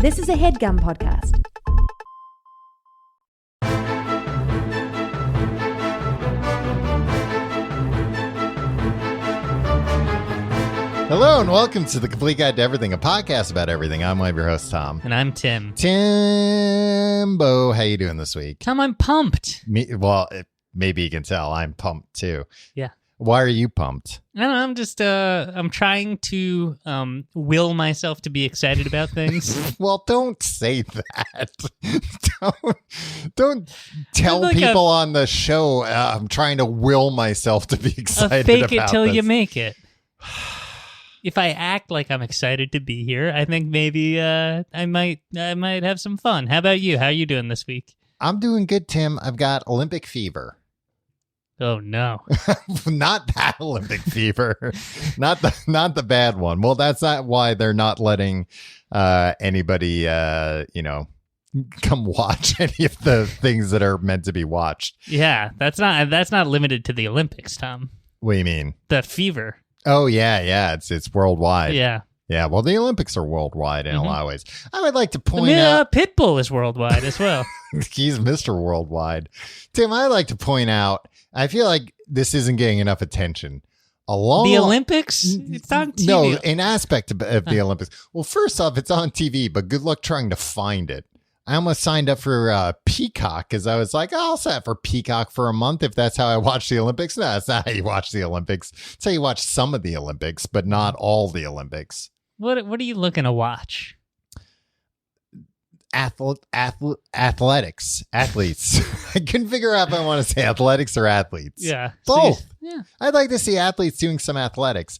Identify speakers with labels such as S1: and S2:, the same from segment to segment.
S1: This is a HeadGum podcast.
S2: Hello and welcome to The Complete Guide to Everything, a podcast about everything. I'm one of your hosts, Tom.
S3: And I'm Tim.
S2: Timbo, how you doing this week?
S3: Tom, I'm pumped.
S2: Maybe you can tell I'm pumped too.
S3: Yeah.
S2: Why are you pumped?
S3: I don't know, I'm just, I'm trying to will myself to be excited about things.
S2: Well, don't say that. don't tell
S3: like
S2: people on the show I'm trying to will myself to be excited about
S3: fake it till
S2: this.
S3: you make it. If I act like I'm excited to be here, I think maybe I might have some fun. How about you? How are you doing this week?
S2: I'm doing good, Tim. I've got Olympic fever.
S3: Oh no.
S2: Not that Olympic fever. Not the bad one. Well, that's not why they're not letting anybody come watch any of the things that are meant to be watched.
S3: Yeah, that's not limited to the Olympics, Tom.
S2: What do you mean?
S3: The fever.
S2: Oh yeah, it's worldwide.
S3: Yeah.
S2: Yeah, well, the Olympics are worldwide in a lot of ways. I would like to point out...
S3: Pitbull is worldwide as well.
S2: He's Mr. Worldwide. Tim, I'd like to point out, I feel like this isn't getting enough attention.
S3: The Olympics? It's on TV.
S2: No, an aspect of the Olympics. Well, first off, it's on TV, but good luck trying to find it. I almost signed up for Peacock because I was like, I'll sign up for Peacock for a month if that's how I watch the Olympics. No, that's not how you watch the Olympics. It's how you watch some of the Olympics, but not all the Olympics.
S3: What are you looking to watch?
S2: Athletes. I couldn't figure out if I want to say athletics or athletes.
S3: Yeah.
S2: Both.
S3: Yeah.
S2: I'd like to see athletes doing some athletics.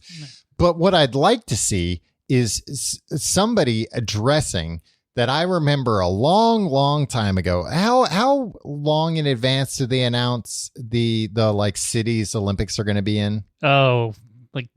S2: But what I'd like to see is somebody addressing that I remember a long, long time ago. How long in advance do they announce the like cities Olympics are going to be in?
S3: Oh, like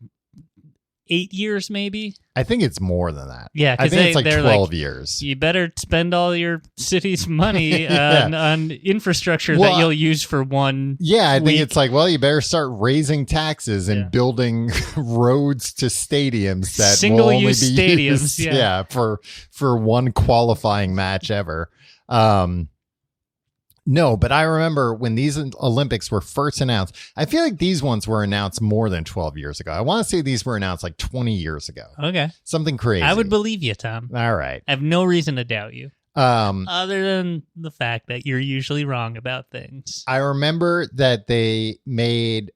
S3: 8 years maybe?
S2: I think it's more than that.
S3: Yeah,
S2: I think it's like 12 years.
S3: You better spend all your city's money on infrastructure that you'll use for one
S2: I
S3: week.
S2: think it's like, well, you better start raising taxes and building roads to stadiums that will only be
S3: stadiums.
S2: used, for one qualifying match ever. No, but I remember when these Olympics were first announced, I feel like these ones were announced more than 12 years ago. I want to say these were announced like 20 years ago.
S3: Okay.
S2: Something crazy.
S3: I would believe you, Tom.
S2: All right.
S3: I have no reason to doubt you. Other than the fact that you're usually wrong about things.
S2: I remember that they made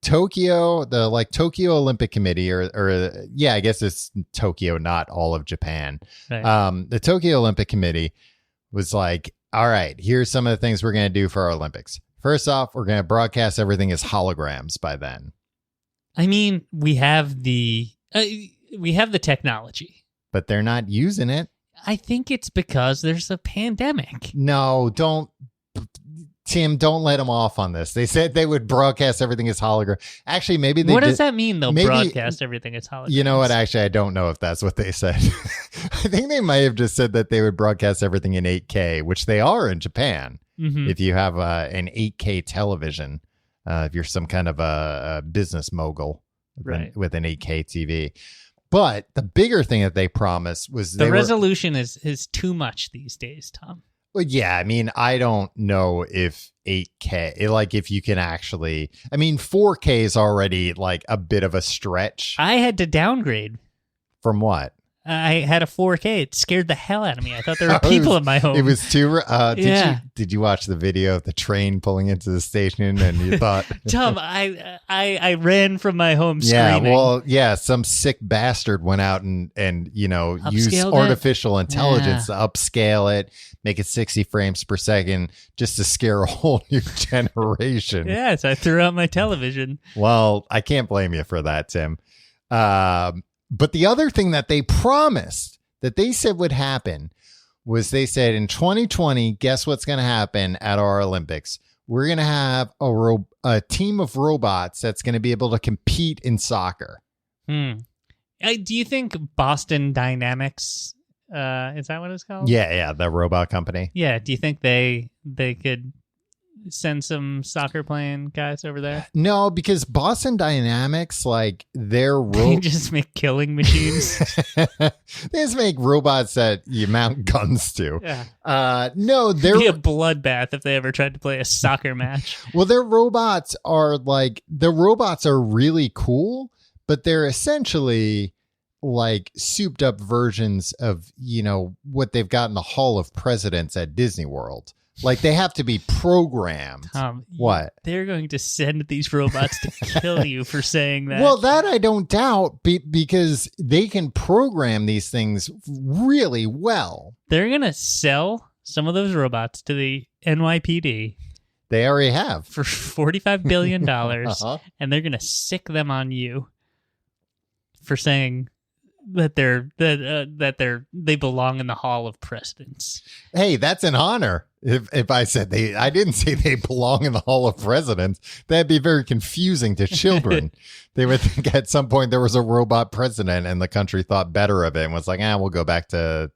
S2: Tokyo, the Tokyo Olympic Committee, or I guess it's Tokyo, not all of Japan.
S3: Right.
S2: The Tokyo Olympic Committee was like, all right, here's some of the things we're going to do for our Olympics. First off, we're going to broadcast everything as holograms by then.
S3: I mean, we have the technology,
S2: but they're not using it.
S3: I think it's because there's a pandemic.
S2: No, Tim, don't let them off on this. They said they would broadcast everything as hologram. Actually, maybe they
S3: What does that mean, though, broadcast everything as hologram?
S2: You know what? Actually, I don't know if that's what they said. I think they might have just said that they would broadcast everything in 8K, which they are in Japan. Mm-hmm. If you have an 8K television, if you're some kind of a business mogul with an 8K TV. But the bigger thing that they promised was
S3: the resolution is too much these days, Tom.
S2: Well, yeah, I mean, I don't know if 8K, like if you can actually, I mean, 4K is already like a bit of a stretch.
S3: I had to downgrade.
S2: From what?
S3: I had a 4K. It scared the hell out of me. I thought there were people in my home.
S2: It was too. Did you watch the video of the train pulling into the station and you thought?
S3: Tom, I ran from my home screaming.
S2: Yeah, well, yeah, some sick bastard went out and used artificial intelligence to upscale it, make it 60 frames per second, just to scare a whole new generation.
S3: Yes, I threw out my television.
S2: Well, I can't blame you for that, Tim. But the other thing that they promised that they said would happen was they said in 2020, guess what's going to happen at our Olympics? We're going to have a team of robots that's going to be able to compete in soccer.
S3: Do you think Boston Dynamics, is that what it's called?
S2: Yeah, the robot company.
S3: Yeah. Do you think they could send some soccer playing guys over there?
S2: No, because Boston Dynamics, like,
S3: They just make killing machines.
S2: they just make robots that you mount guns to.
S3: Yeah.
S2: No,
S3: It'd be a bloodbath if they ever tried to play a soccer match.
S2: Well, the robots are really cool, but they're essentially like souped up versions of, what they've got in the Hall of Presidents at Disney World. Like, they have to be programmed. What?
S3: They're going to send these robots to kill you for saying that.
S2: Well, that I don't doubt, because they can program these things really well.
S3: They're going to sell some of those robots to the NYPD.
S2: They already have.
S3: For $45 billion, and they're going to sick them on you for saying that they belong in the Hall of Presidents.
S2: Hey, that's an honor. If I said I didn't say they belong in the Hall of Presidents, that'd be very confusing to children. They would think at some point there was a robot president and the country thought better of it and was like, we'll go back to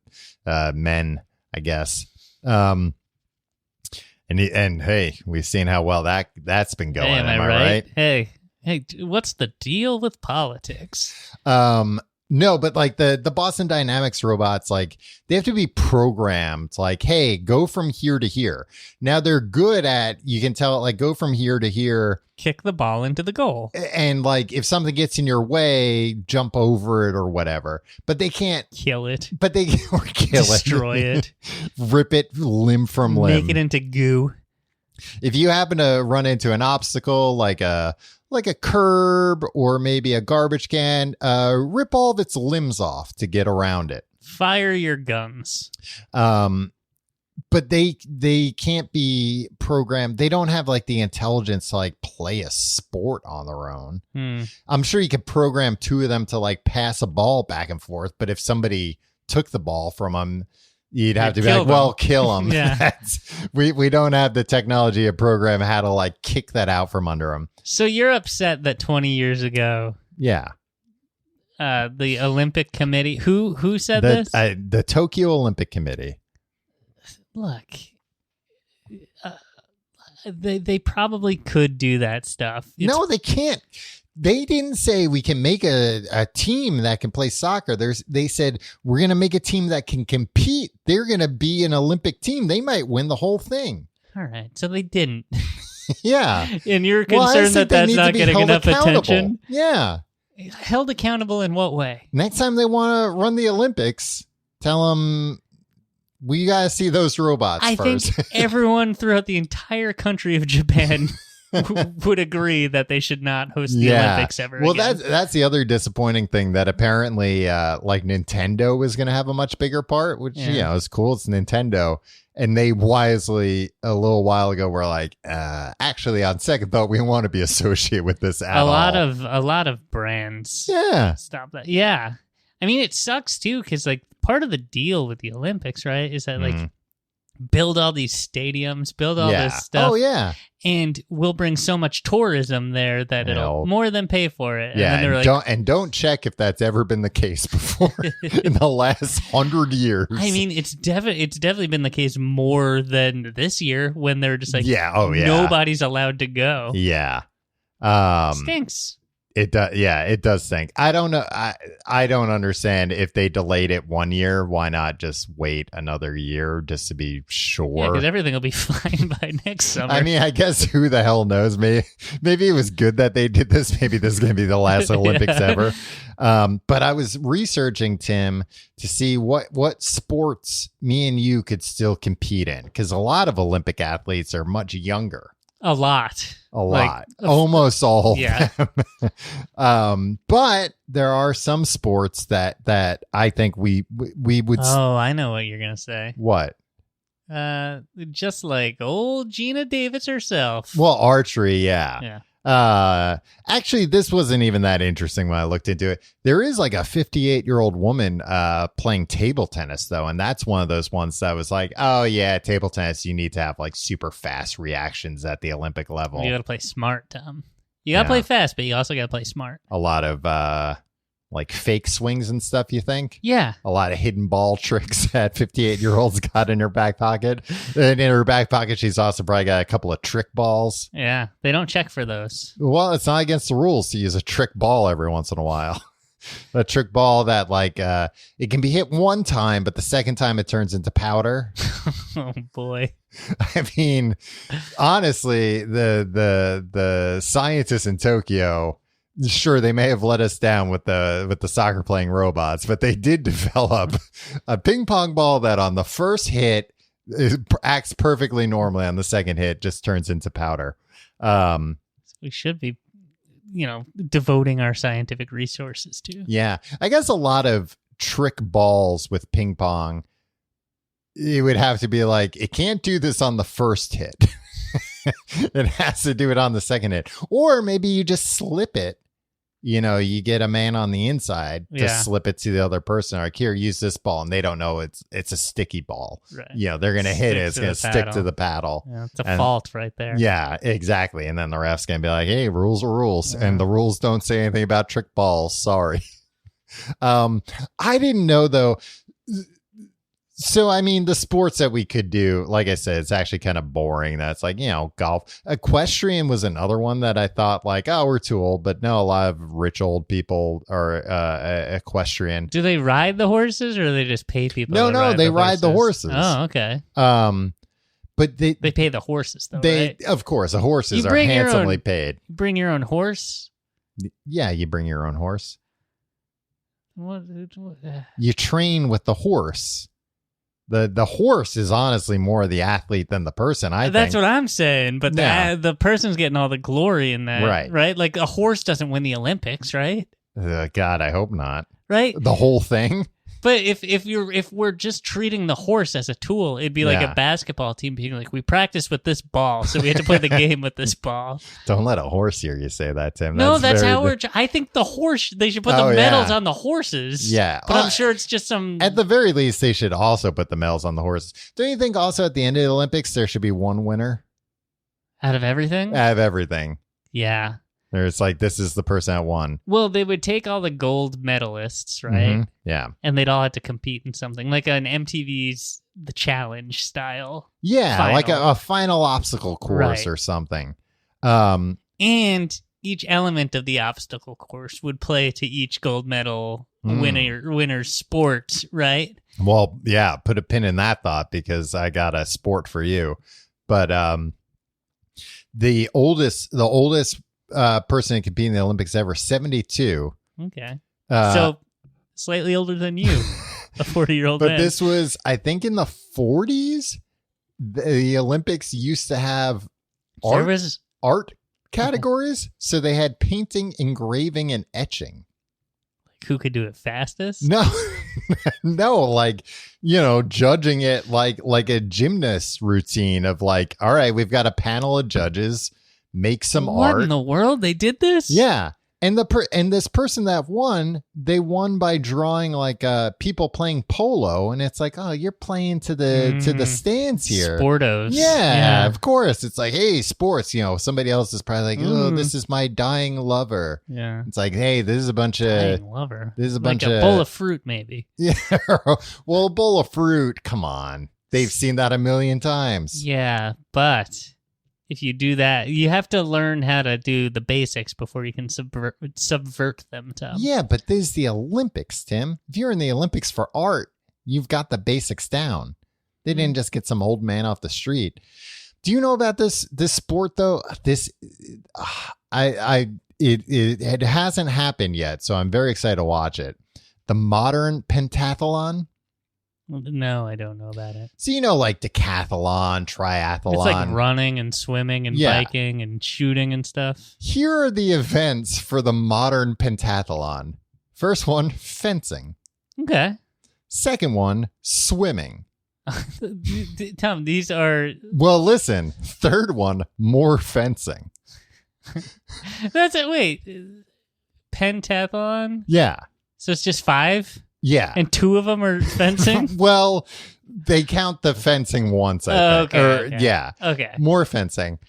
S2: men, I guess. And hey, we've seen how well that's been going.
S3: Am I right? Hey, what's the deal with politics?
S2: No, but like the Boston Dynamics robots, like, they have to be programmed, like, hey, go from here to here. Now they're good at, you can tell it, like, go from here to here.
S3: Kick the ball into the goal.
S2: And like, if something gets in your way, jump over it or whatever. But they can't
S3: kill it.
S2: But they or kill
S3: Destroy it.
S2: Rip it limb from limb.
S3: Make it into goo.
S2: If you happen to run into an obstacle like a curb or maybe a garbage can, rip all of its limbs off to get around it.
S3: Fire your guns.
S2: But they can't be programmed. They don't have like the intelligence to like play a sport on their own. I'm sure you could program two of them to like pass a ball back and forth. But if somebody took the ball from them, you'd have to be like, well, kill them.
S3: Yeah.
S2: We don't have the technology to program how to like kick that out from under them.
S3: So you're upset that 20 years ago.
S2: Yeah.
S3: The Olympic Committee, who said this?
S2: The Tokyo Olympic Committee.
S3: Look, they probably could do that stuff.
S2: No, they can't. They didn't say we can make a team that can play soccer. They said we're going to make a team that can compete. They're going to be an Olympic team. They might win the whole thing.
S3: All right. So they didn't.
S2: Yeah.
S3: And you're concerned that that's not getting enough attention?
S2: Yeah.
S3: Held accountable in what way?
S2: Next time they want to run the Olympics, tell them we got to see those robots first.
S3: I think everyone throughout the entire country of Japan would agree that they should not host the Olympics ever again.
S2: Well, that's the other disappointing thing, that apparently like Nintendo is going to have a much bigger part, which is cool. It's Nintendo. And they wisely a little while ago were like, actually, on second thought, we want to be associated with this at all.
S3: A lot of brands.
S2: Yeah.
S3: Stop that. Yeah. I mean, it sucks too, because like part of the deal with the Olympics, right, is that like build all these stadiums, build all this stuff.
S2: Oh, yeah.
S3: And we'll bring so much tourism there that it'll more than pay for it.
S2: Yeah,
S3: and then they're
S2: don't check if that's ever been the case before in the last 100 years.
S3: I mean, it's definitely been the case more than this year, when they're just like, nobody's allowed to go.
S2: Yeah.
S3: Stinks.
S2: It does. Yeah, it does stink. I don't know. I don't understand, if they delayed it 1 year, why not just wait another year just to be sure?
S3: Yeah, because everything will be fine by next summer.
S2: I mean, I guess who the hell knows? Maybe it was good that they did this. Maybe this is going to be the last Olympics ever. But I was researching, Tim, to see what sports me and you could still compete in, because a lot of Olympic athletes are much younger.
S3: A lot.
S2: Almost all.
S3: Yeah.
S2: But there are some sports that I think we would.
S3: Oh, I know what you're going to say.
S2: What?
S3: Just like old Gina Davis herself.
S2: Well, archery. Yeah.
S3: Yeah.
S2: Actually, this wasn't even that interesting when I looked into it. There is like a 58-year-old woman playing table tennis, though, and that's one of those ones that was like, oh yeah, table tennis, you need to have like super fast reactions at the Olympic level.
S3: You got to play smart, Tom. You got to play fast, but you also got to play smart.
S2: A lot of like fake swings and stuff, you think?
S3: Yeah.
S2: A lot of hidden ball tricks that 58-year-old's got in her back pocket. And in her back pocket, she's also probably got a couple of trick balls.
S3: Yeah. They don't check for those.
S2: Well, it's not against the rules to use a trick ball every once in a while. A trick ball that it can be hit one time, but the second time it turns into powder.
S3: Oh boy.
S2: I mean, honestly, the scientists in Tokyo, sure, they may have let us down with the soccer playing robots, but they did develop a ping pong ball that on the first hit acts perfectly normally. On the second hit, just turns into powder.
S3: We should be, devoting our scientific resources to.
S2: Yeah, I guess a lot of trick balls with ping pong, it would have to be like, it can't do this on the first hit. It has to do it on the second hit. Or maybe you just slip it. You get a man on the inside to slip it to the other person. Like, here, use this ball. And they don't know it's a sticky ball.
S3: Right.
S2: They're going to hit it. It's going to stick to the paddle.
S3: Yeah, it's a fault right there.
S2: Yeah, exactly. And then the ref's going to be like, hey, rules are rules. Yeah. And the rules don't say anything about trick balls. Sorry. I didn't know, though. So, I mean, the sports that we could do, like I said, it's actually kind of boring. That's like, golf. Equestrian was another one that I thought like, oh, we're too old. But no, a lot of rich old people are equestrian.
S3: Do they ride the horses or do they just pay people?
S2: No, they ride the horses.
S3: Oh, okay.
S2: But they
S3: pay the horses, though, right?
S2: Of course, the horses are handsomely paid.
S3: You bring your own horse?
S2: Yeah, you bring your own horse.
S3: What?
S2: You train with the horse. The horse is honestly more the athlete than the person, I think.
S3: That's what I'm saying, but the person's getting all the glory in that, right? Like a horse doesn't win the Olympics, right?
S2: God, I hope not.
S3: Right?
S2: The whole thing?
S3: But if we're just treating the horse as a tool, it'd be like a basketball team being like, we practice with this ball, so we have to play the game with this ball.
S2: Don't let a horse hear you say that, Tim.
S3: No, that's how I think the horse, they should put the medals on the horses.
S2: Yeah.
S3: But I'm sure it's just some...
S2: At the very least, they should also put the medals on the horses. Don't you think also at the end of the Olympics, there should be one winner?
S3: Out of everything?
S2: Out of everything.
S3: Yeah.
S2: There's like, this is the person that won.
S3: Well, they would take all the gold medalists, right?
S2: Mm-hmm. Yeah.
S3: And they'd all have to compete in something like an MTV's The Challenge style.
S2: Yeah,
S3: final.
S2: like a final obstacle course or something.
S3: And each element of the obstacle course would play to each gold medal winner's sport, right?
S2: Well, yeah, put a pin in that thought because I got a sport for you. But the oldest person to compete in the Olympics ever, 72.
S3: Okay. So slightly older than you, a 40-year-old
S2: but
S3: man.
S2: This was, I think, in the 40s. The Olympics used to have art categories. So they had painting, engraving, and etching.
S3: Like who could do it fastest?
S2: No, like, judging it like a gymnast routine of like, all right, we've got a panel of judges. Make some art.
S3: What in the world? They did this?
S2: Yeah. And this person that won, they won by drawing like people playing polo, and it's like, oh, you're playing to the stands here.
S3: Sportos.
S2: Yeah, of course. It's like, hey, sports. Somebody else is probably like, oh, this is my dying lover.
S3: Yeah.
S2: It's like, hey, this is a bunch
S3: dying lover.
S2: This is a
S3: like
S2: bunch
S3: a
S2: of
S3: bowl of fruit, maybe.
S2: Yeah. Well, a bowl of fruit. Come on, they've seen that a million times.
S3: Yeah, but if you do that, you have to learn how to do the basics before you can subvert them, Tom.
S2: Yeah, but this is the Olympics, Tim. If you're in the Olympics for art, you've got the basics down. They didn't just get some old man off the street. Do you know about this sport though? It hasn't happened yet, so I'm very excited to watch it. The modern pentathlon.
S3: No, I don't know about it.
S2: So like decathlon, triathlon.
S3: It's like running and swimming and biking and shooting and stuff.
S2: Here are the events for the modern pentathlon. First one, fencing.
S3: Okay.
S2: Second one, swimming.
S3: Tom, these are...
S2: Well, listen. Third one, more fencing.
S3: That's it. Wait. Pentathlon?
S2: Yeah.
S3: So it's just 5?
S2: Yeah.
S3: And 2 of them are fencing?
S2: Well, they count the fencing once, I think.
S3: Okay.
S2: Yeah.
S3: Okay.
S2: More fencing.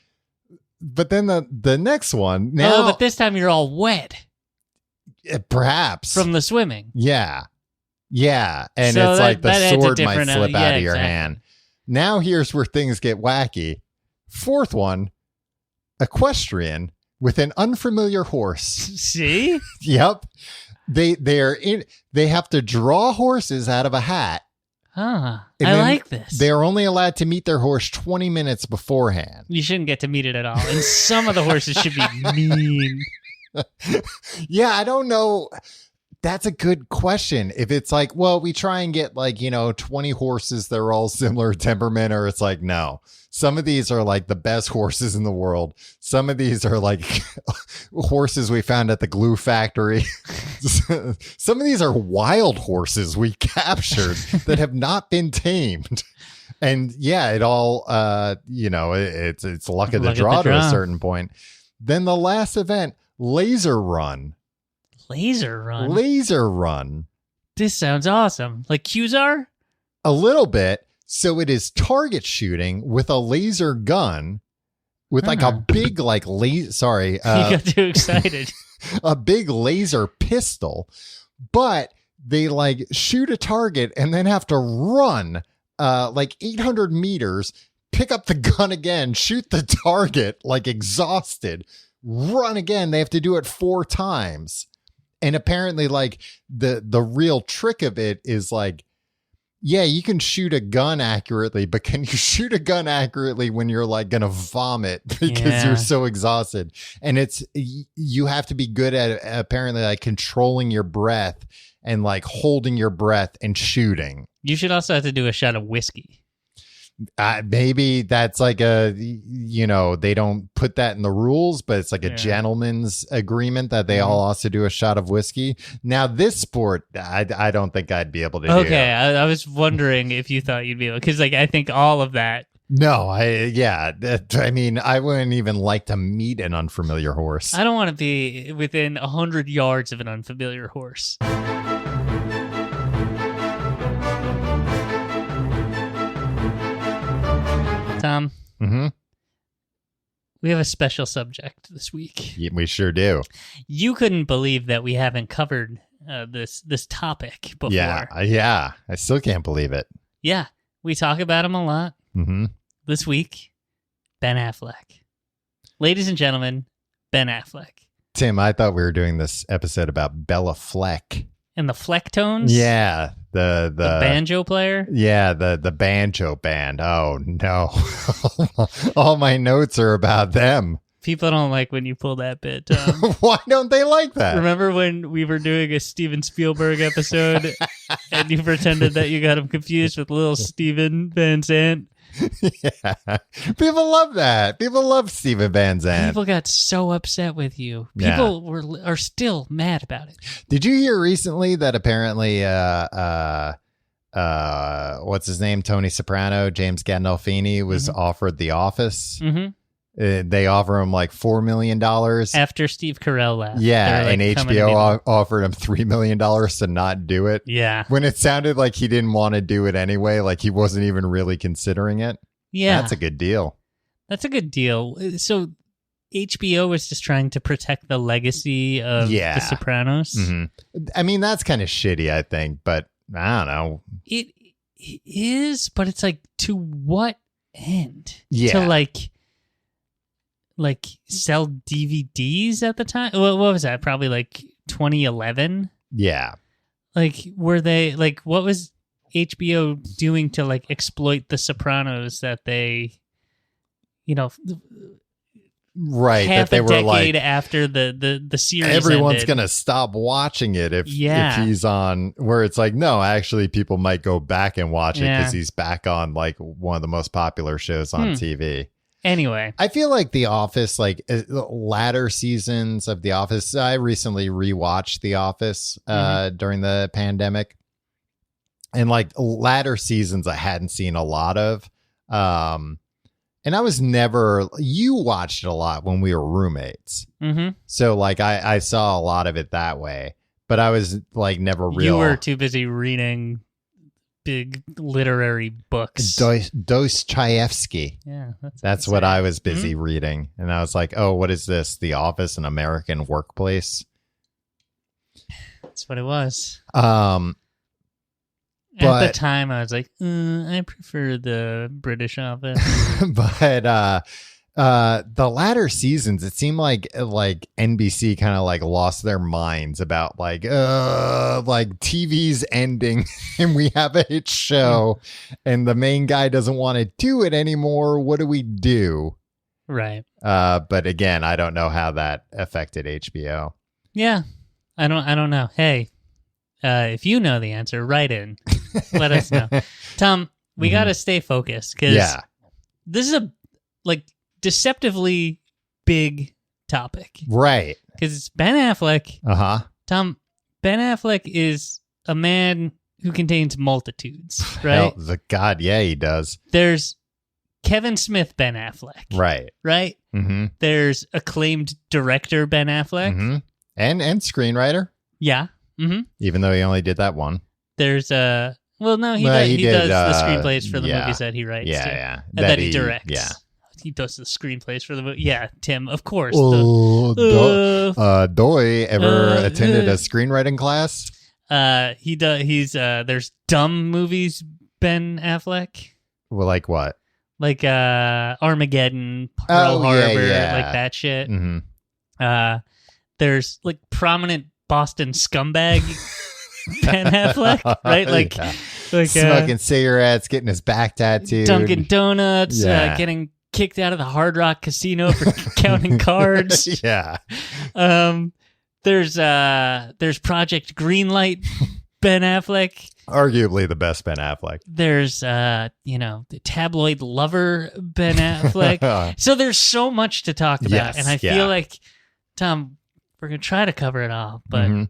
S2: But then the next one... now,
S3: but this time you're all wet.
S2: Perhaps.
S3: from the swimming.
S2: Yeah. Yeah. And
S3: So
S2: it's like the
S3: that adds a
S2: sword might
S3: different
S2: slip out of your
S3: exactly.
S2: hand. Now here's where things get wacky. Fourth one, equestrian with an unfamiliar horse.
S3: See?
S2: Yep. They have to draw horses out of a hat.
S3: Huh.
S2: And
S3: I
S2: then
S3: like this.
S2: They are only allowed to meet their horse 20 minutes beforehand.
S3: You shouldn't get to meet it at all. And some of the horses should be mean.
S2: Yeah, I don't know. That's a good question. If it's like, well, we try and get 20 horses, they're all similar temperament, or it's like, no. Some of these are like the best horses in the world. Some of these are like horses we found at the glue factory. Some of these are wild horses we captured that have not been tamed. And yeah, it all, it's luck of the draw to a certain point. Then the last event, laser run.
S3: Laser run?
S2: Laser run.
S3: This sounds awesome. Like Qzar?
S2: A little bit. So it is target shooting with a laser gun with like a big laser.
S3: You got too excited.
S2: A big laser pistol, but they shoot a target and then have to run 800 meters, pick up the gun again, shoot the target exhausted, run again. They have to do it 4 times. And apparently the real trick of it is yeah, you can shoot a gun accurately, but can you shoot a gun accurately when you're gonna vomit because you're so exhausted? And you have to be good at apparently controlling your breath and holding your breath and shooting.
S3: You should also have to do a shot of whiskey.
S2: Maybe that's they don't put that in the rules, but it's a gentleman's agreement that they all also do a shot of whiskey. Now this sport, I don't think I'd be able to do.
S3: Okay, I was wondering if you thought you'd be able, because I think all of that.
S2: No, I mean, I wouldn't even like to meet an unfamiliar horse.
S3: I don't want to be within 100 yards of an unfamiliar horse. Tom, we have a special subject this week.
S2: Yeah, we sure do.
S3: You couldn't believe that we haven't covered this topic before.
S2: Yeah. I still can't believe it.
S3: Yeah, we talk about him a lot.
S2: Mm-hmm.
S3: This week, Ben Affleck. Ladies and gentlemen, Ben Affleck.
S2: Tim, I thought we were doing this episode about Bella Fleck.
S3: And the Flecktones?
S2: Yeah. The
S3: banjo player?
S2: Yeah, the banjo band. Oh, no. All my notes are about them.
S3: People don't like when you pull that bit.
S2: Why don't they like that?
S3: Remember when we were doing a Steven Spielberg episode and you pretended that you got him confused with little Steven Van Zandt?
S2: Yeah. People love that. People love Steven Van Zandt.
S3: People got so upset with you. People are still mad about it.
S2: Did you hear recently that apparently what's his name? Tony Soprano, James Gandolfini was offered The Office. Mm-hmm. They offer him $4 million
S3: after Steve Carell left.
S2: Yeah, and HBO offered him $3 million to not do it.
S3: Yeah,
S2: when it sounded like he didn't want to do it anyway, he wasn't even really considering it.
S3: Yeah,
S2: that's a good deal.
S3: That's a good deal. So HBO was just trying to protect the legacy of The Sopranos.
S2: Mm-hmm. I mean, that's kind of shitty, I think, but I don't know.
S3: It is, but it's to what end?
S2: Yeah,
S3: to sell DVDs at the time. What was that? Probably 2011.
S2: Yeah.
S3: Were they what was HBO doing to exploit The Sopranos that they,
S2: right?
S3: Half
S2: that they
S3: a
S2: were
S3: decade after the series.
S2: Everyone's
S3: ended.
S2: Gonna stop watching it if he's on. Where it's no, actually, people might go back and watch it because he's back on one of the most popular shows on TV.
S3: Anyway,
S2: I feel like The Office, latter seasons of The Office. I recently rewatched The Office during the pandemic, and latter seasons I hadn't seen a lot of. And I was never. You watched it a lot when we were roommates, so I saw a lot of it that way. But I was never real.
S3: You were too busy reading big literary books.
S2: Dostoevsky.
S3: Yeah,
S2: that's what I was busy reading. And I was oh, what is this? The Office, an American Workplace?
S3: That's what it was.
S2: But
S3: at the time, I was like, I prefer the British office.
S2: but the latter seasons, it seemed like NBC kind of like lost their minds about like TV's ending and we have a hit show and the main guy doesn't want to do it anymore. What do we do?
S3: Right.
S2: But again, I don't know how that affected HBO.
S3: Yeah. I don't know. Hey, if you know the answer, write in. Let us know. Tom, we got to stay focused because this is a deceptively big topic.
S2: Right.
S3: Because it's Ben Affleck.
S2: Uh-huh.
S3: Tom, Ben Affleck is a man who contains multitudes, right?
S2: God, yeah, he does.
S3: There's Kevin Smith Ben Affleck.
S2: Right.
S3: Right?
S2: Mm-hmm.
S3: There's acclaimed director Ben Affleck.
S2: Mm-hmm. And screenwriter.
S3: Yeah. Mm-hmm.
S2: Even though he only did that one.
S3: There's he does the screenplays for the movies that he writes.
S2: Yeah,
S3: too.
S2: yeah.
S3: And that he directs.
S2: Yeah.
S3: He does the screenplays for the movie. Yeah, Tim, of course.
S2: Doy ever attended a screenwriting class?
S3: He does. There's dumb movies. Ben Affleck.
S2: Well, like what?
S3: Like Armageddon, Pearl Harbor, like that shit.
S2: Mm-hmm.
S3: There's like prominent Boston scumbag Ben Affleck, right? Like
S2: smoking cigarettes, getting his back tattooed,
S3: Dunkin' Donuts, getting kicked out of the Hard Rock Casino for counting cards.
S2: Yeah.
S3: There's Project Greenlight, Ben Affleck.
S2: Arguably the best Ben Affleck.
S3: There's the tabloid lover Ben Affleck. So there's so much to talk about, and I feel like, Tom, we're gonna try to cover it all, but we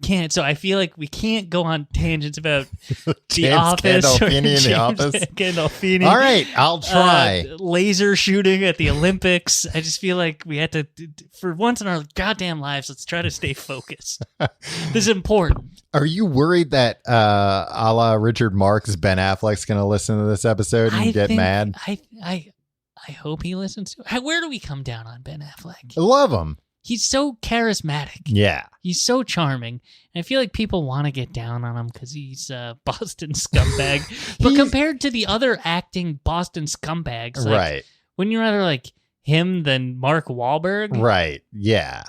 S3: can't. So I feel like we can't go on tangents about The Office or James Gandolfini.
S2: All right, I'll try.
S3: Laser shooting at the Olympics. I just feel like we had to, for once in our goddamn lives, let's try to stay focused. This is important.
S2: Are you worried that a la Richard Marx, Ben Affleck's going to listen to this episode and get mad?
S3: I hope he listens to it. Where do we come down on Ben Affleck?
S2: I love him.
S3: He's so charismatic.
S2: Yeah.
S3: He's so charming. And I feel like people want to get down on him because he's a Boston scumbag. But compared to the other acting Boston scumbags,
S2: right.
S3: Wouldn't you rather like him than Mark Wahlberg?
S2: Right. Yeah.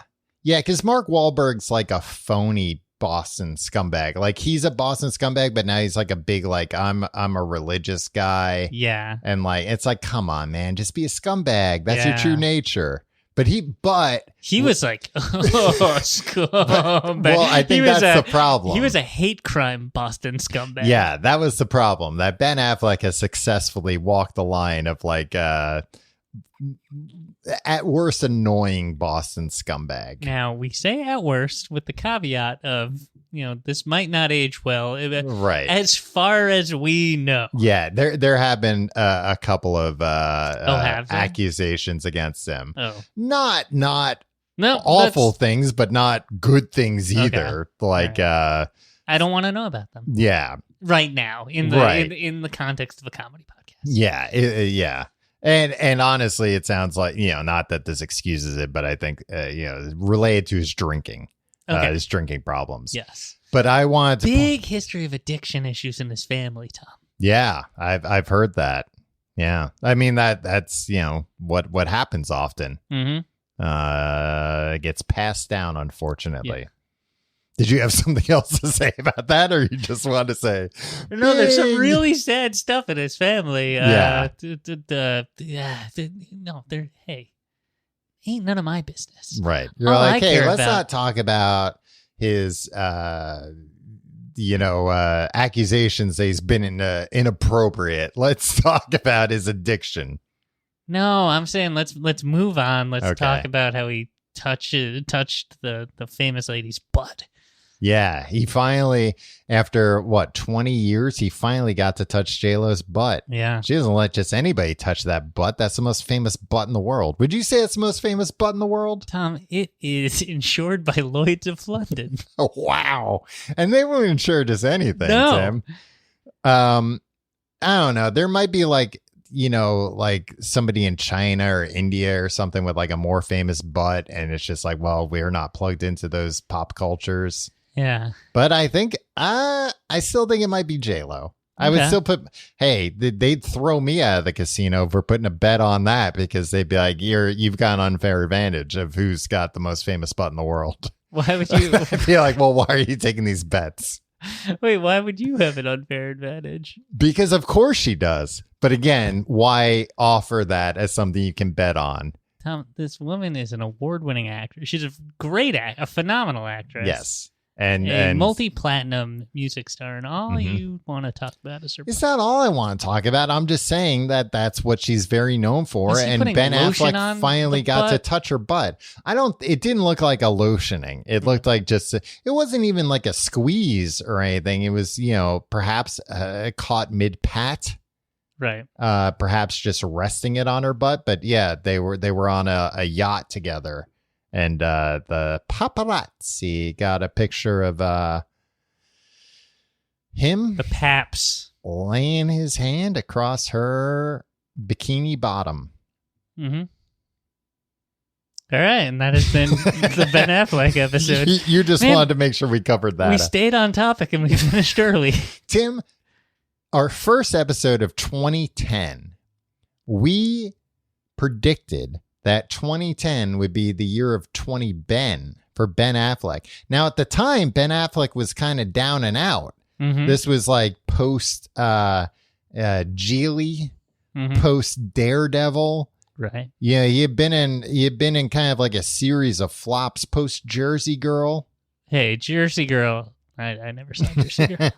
S2: Yeah, because Mark Wahlberg's like a phony Boston scumbag. Like he's a Boston scumbag, but now he's like a big I'm a religious guy.
S3: Yeah.
S2: And like it's like, come on, man, just be a scumbag. That's your true nature. But he was like, scumbag. Well, I think that's the problem.
S3: He was a hate crime Boston scumbag.
S2: Yeah, that was the problem. That Ben Affleck has successfully walked the line of like, at worst, annoying Boston scumbag.
S3: Now, we say at worst with the caveat of, this might not age well.
S2: Right.
S3: As far as we know.
S2: Yeah, there have been a couple of accusations against him.
S3: Oh.
S2: Not awful things, but not good things either. Okay. Like I
S3: don't want to know about them.
S2: Yeah.
S3: Right now in the in the context of a comedy podcast.
S2: Yeah, yeah. And honestly, it sounds like, not that this excuses it, but I think related to his drinking.
S3: Okay.
S2: His drinking problems.
S3: Yes.
S2: But I wanted to
S3: big history of addiction issues in his family, Tom.
S2: Yeah, I've heard that. Yeah. I mean that's what happens often.
S3: Mm-hmm.
S2: It gets passed down, unfortunately. Yeah. Did you have something else to say about that, or you just want to say?
S3: No, there's some really sad stuff in his family. No, hey, ain't none of my business.
S2: Right. You're like, hey, let's not talk about his, accusations that he's been inappropriate. Let's talk about his addiction.
S3: No, I'm saying let's move on. Let's talk about how he touched the famous lady's butt.
S2: Yeah, he finally, after 20 years, he finally got to touch J-Lo's butt.
S3: Yeah.
S2: She doesn't let just anybody touch that butt. That's the most famous butt in the world. Would you say it's the most famous butt in the world?
S3: Tom, it is insured by Lloyd's of London.
S2: Oh, wow. And they won't insure just anything,
S3: no.
S2: Tim. I don't know. There might be like somebody in China or India or something with like a more famous butt. And it's just like, well, we're not plugged into those pop cultures.
S3: Yeah.
S2: But I think, I still think it might be J-Lo. I would still put, hey, they'd throw me out of the casino for putting a bet on that because they'd be like, you've got an unfair advantage of who's got the most famous butt in the world.
S3: Why would you?
S2: I'd be like, well, why are you taking these bets?
S3: Wait, why would you have an unfair advantage?
S2: Because of course she does. But again, why offer that as something you can bet on?
S3: Tom, this woman is an award-winning actress. She's a great a phenomenal actress.
S2: Yes. And
S3: multi-platinum music star, and all you want to talk about is her.
S2: It's not all I want to talk about. I'm just saying that that's what she's very known for. And Ben Affleck finally got to touch her butt. It didn't look like a lotioning. It looked like it wasn't even like a squeeze or anything. It was, perhaps caught mid-pat.
S3: Right.
S2: Perhaps just resting it on her butt. But yeah, they were on a yacht together. And the paparazzi got a picture of him,
S3: the Paps,
S2: laying his hand across her bikini bottom.
S3: Mm-hmm. All right, and that has been the Ben Affleck episode.
S2: You just wanted to make sure we covered that.
S3: We stayed on topic and we finished early.
S2: Tim, our first episode of 2010, we predicted that 2010 would be the year of 20 Ben for Ben Affleck. Now, at the time, Ben Affleck was kind of down and out. Mm-hmm. This was like post Geely, post Daredevil.
S3: Right.
S2: Yeah, he had been in kind of like a series of flops post Jersey Girl.
S3: Hey, Jersey Girl. I never saw Jersey Girl.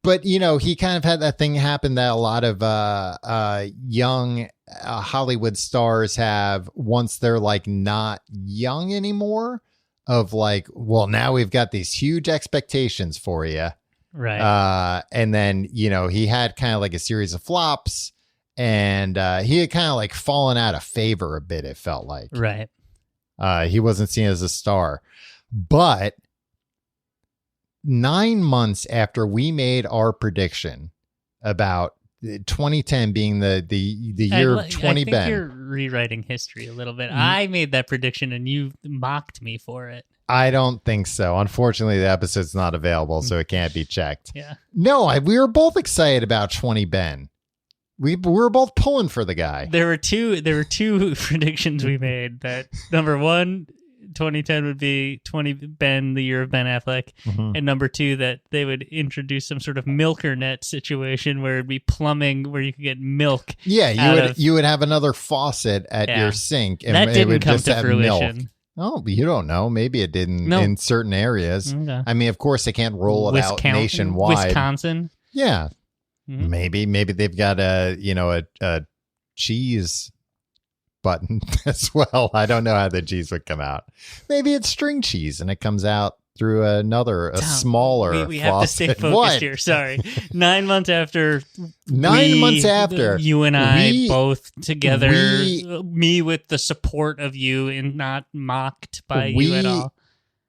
S2: But, he kind of had that thing happen that a lot of young Hollywood stars have once they're like not young anymore, of like, well, now we've got these huge expectations for you.
S3: Right.
S2: And then, he had kind of like a series of flops, and he had kind of like fallen out of favor a bit, it felt like.
S3: Right.
S2: He wasn't seen as a star. But 9 months after we made our prediction about 2010 being the year of 20 Ben.
S3: I think you're rewriting history a little bit. I made that prediction and you mocked me for it.
S2: I don't think so. Unfortunately, the episode's not available, so it can't be checked.
S3: Yeah.
S2: No, we were both excited about 20 Ben. We were both pulling for the guy.
S3: There were two predictions we made. That number one, 2010 would be 20 Ben, the year of Ben Affleck, and number two, that they would introduce some sort of milker net situation where it'd be plumbing, where you could get milk.
S2: Yeah, you would have another faucet at your sink, and
S3: that
S2: it
S3: didn't
S2: would
S3: come
S2: just
S3: to
S2: have
S3: fruition.
S2: milk. Oh, but you don't know. Maybe it didn't in certain areas.
S3: Okay.
S2: I mean, of course, they can't roll it out nationwide.
S3: Wisconsin.
S2: Yeah, maybe they've got a cheese button as well. I don't know how the cheese would come out. Maybe it's string cheese and it comes out through a smaller
S3: we have to stay focused here. Sorry. 9 months after
S2: you
S3: and I both together, me with the support of you and not mocked by you at all,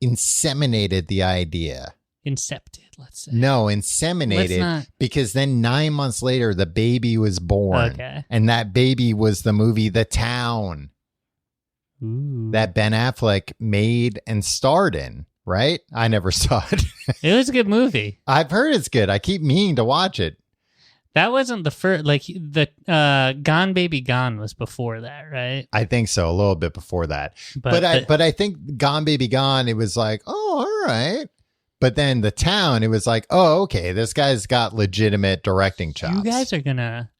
S2: inseminated the idea.
S3: Incepted, let's say.
S2: No, inseminated, because then 9 months later, the baby was born.
S3: Okay.
S2: And that baby was the movie The Town.
S3: Ooh.
S2: That Ben Affleck made and starred in, right? I never saw it.
S3: It was a good movie.
S2: I've heard it's good. I keep meaning to watch it.
S3: That wasn't the first, like the Gone Baby Gone was before that, right?
S2: I think so, a little bit before that. But I think Gone Baby Gone, it was like, oh, all right. But then The Town, it was like, oh, okay, this guy's got legitimate directing chops.
S3: You guys are going to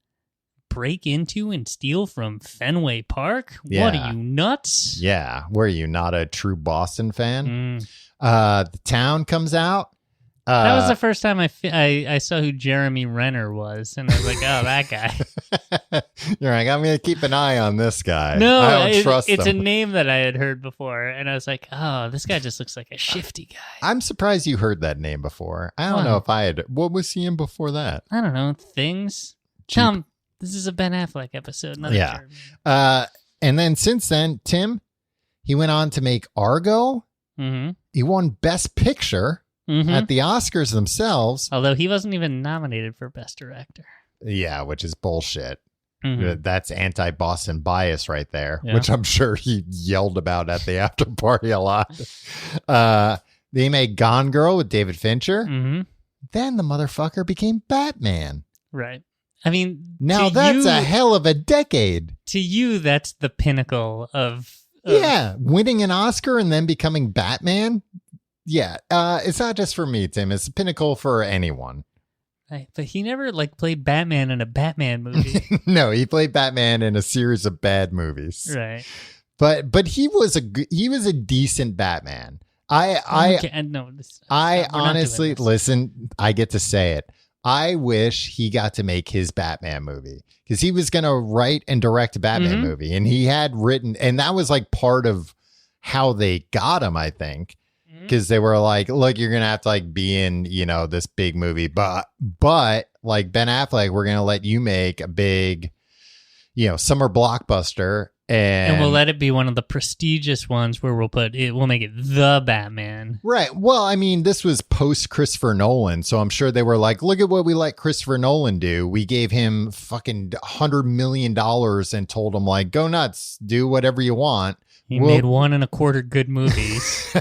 S3: break into and steal from Fenway Park?
S2: Yeah.
S3: What are you, nuts?
S2: Yeah. Were you not a true Boston fan? The Town comes out.
S3: That was the first time I saw who Jeremy Renner was, and I was like, oh, that guy.
S2: You're like, I'm going to keep an eye on this guy.
S3: No,
S2: I don't trust
S3: it's
S2: him.
S3: a name that I had heard before, and I was like, oh, this guy just looks like a shifty guy.
S2: I'm surprised you heard that name before. I don't know if I had. What was he in before that?
S3: I don't know. Things. Tom, this is a Ben Affleck episode. Not
S2: yeah. And then since then, Tim, he went on to make Argo.
S3: Mm-hmm.
S2: He won Best Picture. At the Oscars themselves.
S3: Although he wasn't even nominated for Best Director.
S2: Yeah, which is bullshit. That's anti-Boston bias right there, which I'm sure he yelled about at the after party a lot. They made Gone Girl with David Fincher.
S3: Mm-hmm.
S2: Then the motherfucker became Batman.
S3: Right. I mean,
S2: now that's a hell of a decade.
S3: To you, that's the pinnacle of
S2: winning an Oscar and then becoming Batman. Yeah, it's not just for me, Tim. It's a pinnacle for anyone.
S3: Right, but he never played Batman in a Batman movie.
S2: No, he played Batman in a series of bad movies.
S3: Right.
S2: But he was a decent Batman. I honestly listen. I get to say it. I wish he got to make his Batman movie because he was going to write and direct a Batman movie, and he had written, and that was part of how they got him, I think. Because they were like, look, you're going to have to be in, this big movie. But like Ben Affleck, we're going to let you make a big, summer blockbuster. And
S3: we'll let it be one of the prestigious ones where we'll make it the Batman.
S2: Right. Well, I mean, this was post Christopher Nolan. So I'm sure they were like, look at what we let Christopher Nolan do. We gave him fucking $100 million and told him go nuts, do whatever you want.
S3: He made 1.25 good movies.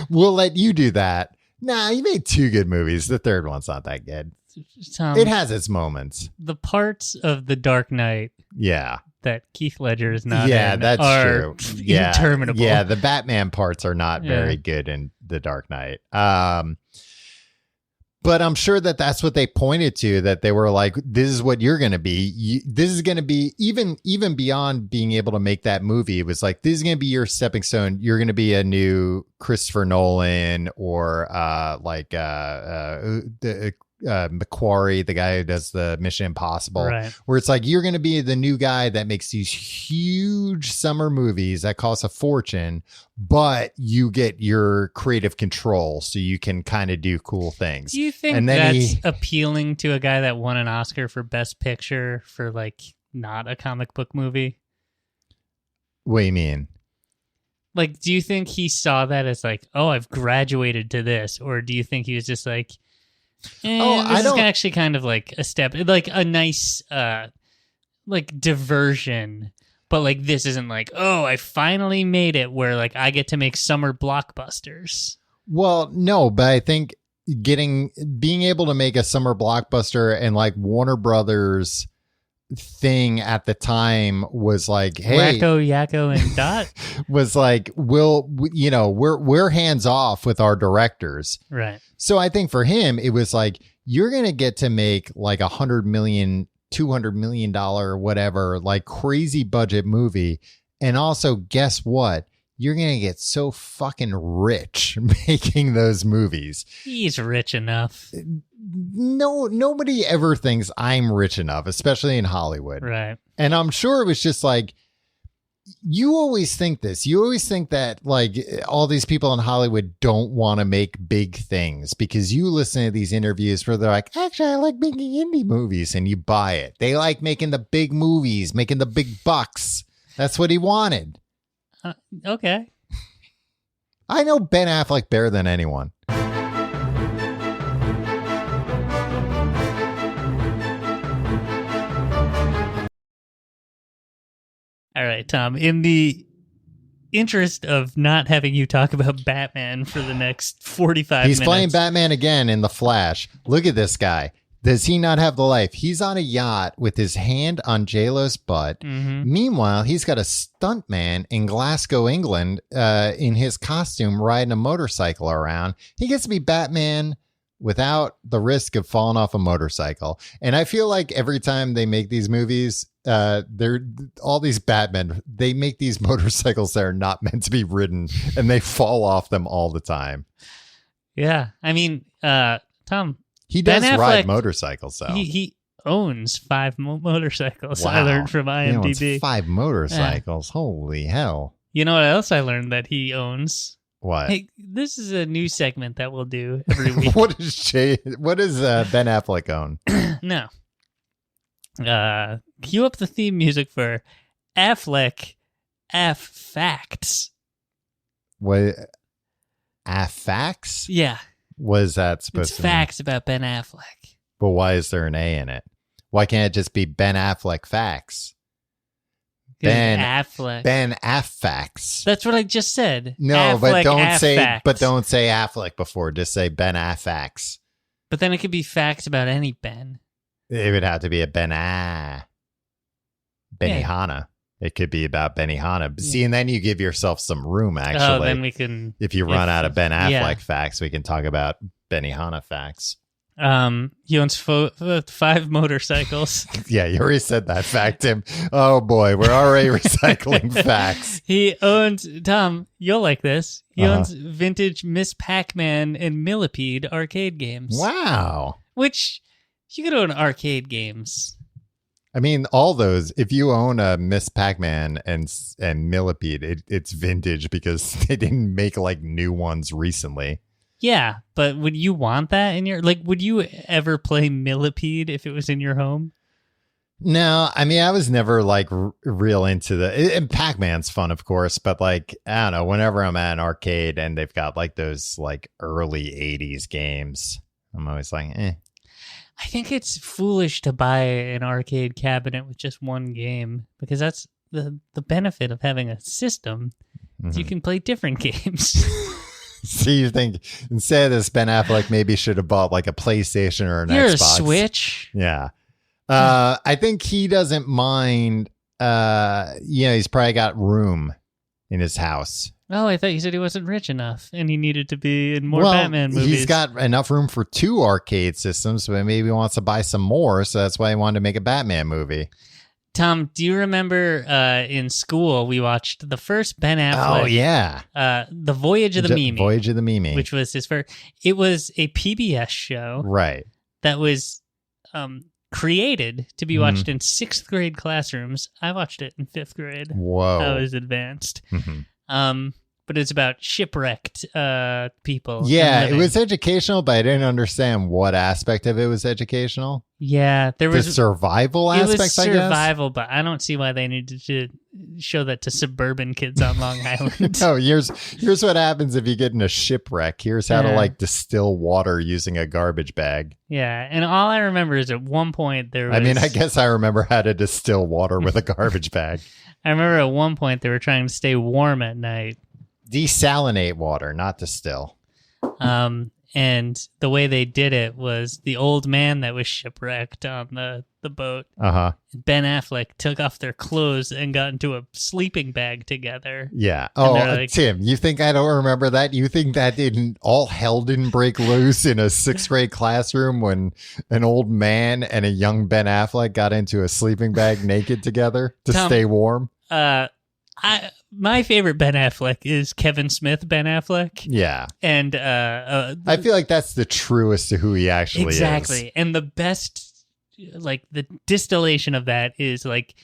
S2: We'll let you do that. Nah, he made 2 good movies. The third one's not that good. It has its moments.
S3: The parts of The Dark Knight.
S2: Yeah.
S3: That Keith Ledger is not
S2: in that's
S3: are
S2: true.
S3: interminable.
S2: Yeah, the Batman parts are not very good in The Dark Knight. But I'm sure that's what they pointed to, that they were like, this is what you're going to be. This is going to be even beyond being able to make that movie. It was like, this is going to be your stepping stone. You're going to be a new Christopher Nolan or Macquarie, the guy who does the Mission Impossible,
S3: right.
S2: Where it's like, you're going to be the new guy that makes these huge summer movies that cost a fortune, but you get your creative control so you can kind of do cool things.
S3: Do you think that's appealing to a guy that won an Oscar for Best Picture for not a comic book movie?
S2: What do you mean?
S3: Do you think he saw that as oh, I've graduated to this? Or do you think he was just this is actually kind of a step, a nice, diversion, but this isn't oh, I finally made it where I get to make summer blockbusters.
S2: Well, no, but I think being able to make a summer blockbuster and Warner Brothers thing at the time was hey,
S3: Wacko, Yakko, and Dot
S2: was we're hands off with our directors,
S3: right?
S2: So I think for him it was you're gonna get to make $100 million, $200 million, whatever, crazy budget movie, and also guess what? You're gonna get so fucking rich making those movies.
S3: He's rich enough.
S2: No, nobody ever thinks I'm rich enough, especially in Hollywood.
S3: Right.
S2: And I'm sure it was just you always think this. You always think that all these people in Hollywood don't want to make big things because you listen to these interviews where they're like, actually, I like making indie movies, and you buy it. They like making the big movies, making the big bucks. That's what he wanted.
S3: Okay.
S2: I know Ben Affleck better than anyone.
S3: All right, Tom, in the interest of not having you talk about Batman for the next 45 minutes.
S2: He's playing Batman again in The Flash. Look at this guy. Does he not have the life? He's on a yacht with his hand on J-Lo's butt.
S3: Mm-hmm.
S2: Meanwhile, he's got a stuntman in Glasgow, England, in his costume riding a motorcycle around. He gets to be Batman without the risk of falling off a motorcycle. And I feel like every time they make these movies, they're all these Batmen, they make these motorcycles that are not meant to be ridden, and they fall off them all the time.
S3: Yeah. I mean, Tom,
S2: he does ride motorcycles, though.
S3: He owns 5 motorcycles.
S2: Wow.
S3: I learned from IMDb.
S2: He owns 5 motorcycles. Yeah. Holy hell.
S3: You know what else I learned that he owns?
S2: What?
S3: Hey, this is a new segment that we'll do every week.
S2: What does Ben Affleck own?
S3: No. Cue up the theme music for Affleck Facts.
S2: What? Facts?
S3: Yeah.
S2: What is that supposed to mean?
S3: It's facts about Ben Affleck.
S2: But why is there an A in it? Why can't it just be Ben Affleck Facts? Ben
S3: Affleck.
S2: Ben Affleck.
S3: That's what I just said.
S2: No,
S3: Affleck,
S2: but don't say Affleck before. Just say Ben Affleck.
S3: But then it could be facts about any Ben.
S2: It would have to be a Benihana. It could be about Benihana. Yeah. See, and then you give yourself some room, actually.
S3: Oh, then we can...
S2: If you run out of Ben Affleck facts, we can talk about Benihana facts.
S3: He owns 5 motorcycles.
S2: Yeah, you already said that fact, Tim. Oh, boy, we're already recycling facts.
S3: He owns... Tom, you'll like this. He owns vintage Miss Pac-Man and Millipede arcade games.
S2: Wow.
S3: Which, you could own arcade games...
S2: I mean, all those, if you own a Miss Pac-Man and Millipede, it's vintage because they didn't make like new ones recently.
S3: Yeah, but would you want that in your, like, would you ever play Millipede if it was in your home?
S2: No, I mean, I was never like real into and Pac-Man's fun, of course, but like, I don't know, whenever I'm at an arcade and they've got like those like early 80s games, I'm always like,
S3: I think it's foolish to buy an arcade cabinet with just one game because that's the benefit of having a system. Mm-hmm. You can play different games.
S2: So you think instead of this, Ben Affleck maybe should have bought like a PlayStation or an Xbox.
S3: A Switch.
S2: Yeah. I think he doesn't mind. He's probably got room in his house.
S3: Oh, I thought you said he wasn't rich enough and he needed to be in more Batman movies.
S2: He's got enough room for 2 arcade systems, but maybe he wants to buy some more, so that's why he wanted to make a Batman movie.
S3: Tom, do you remember in school we watched the first Ben Affleck?
S2: Oh, yeah.
S3: The Voyage of the Mimi.
S2: Voyage of the Mimi.
S3: Which was his first. It was a PBS show.
S2: Right.
S3: That was created to be watched in 6th grade classrooms. I watched it in 5th grade.
S2: Whoa.
S3: I was advanced. Mm-hmm. But it's about shipwrecked people.
S2: Yeah, it was educational, but I didn't understand what aspect of it was educational.
S3: Yeah, there was
S2: the survival aspects.
S3: It was survival, but I don't see why they needed to show that to suburban kids on Long Island.
S2: No, here's what happens if you get in a shipwreck. Here's how to like distill water using a garbage bag.
S3: Yeah, and all I remember is at one point there was...
S2: I mean, I guess I remember how to distill water with a garbage bag.
S3: I remember at one point they were trying to stay warm at night.
S2: Desalinate water, not distill.
S3: And the way they did it was the old man that was shipwrecked on the boat. Ben Affleck took off their clothes and got into a sleeping bag together.
S2: Yeah. Oh, like, Tim, you think I don't remember that? You think that all hell didn't break loose in a 6th grade classroom when an old man and a young Ben Affleck got into a sleeping bag naked together to stay warm?
S3: My favorite Ben Affleck is Kevin Smith Ben Affleck.
S2: Yeah.
S3: And
S2: I feel like that's the truest to who he actually is.
S3: Exactly. And the best, like, the distillation of that is, like,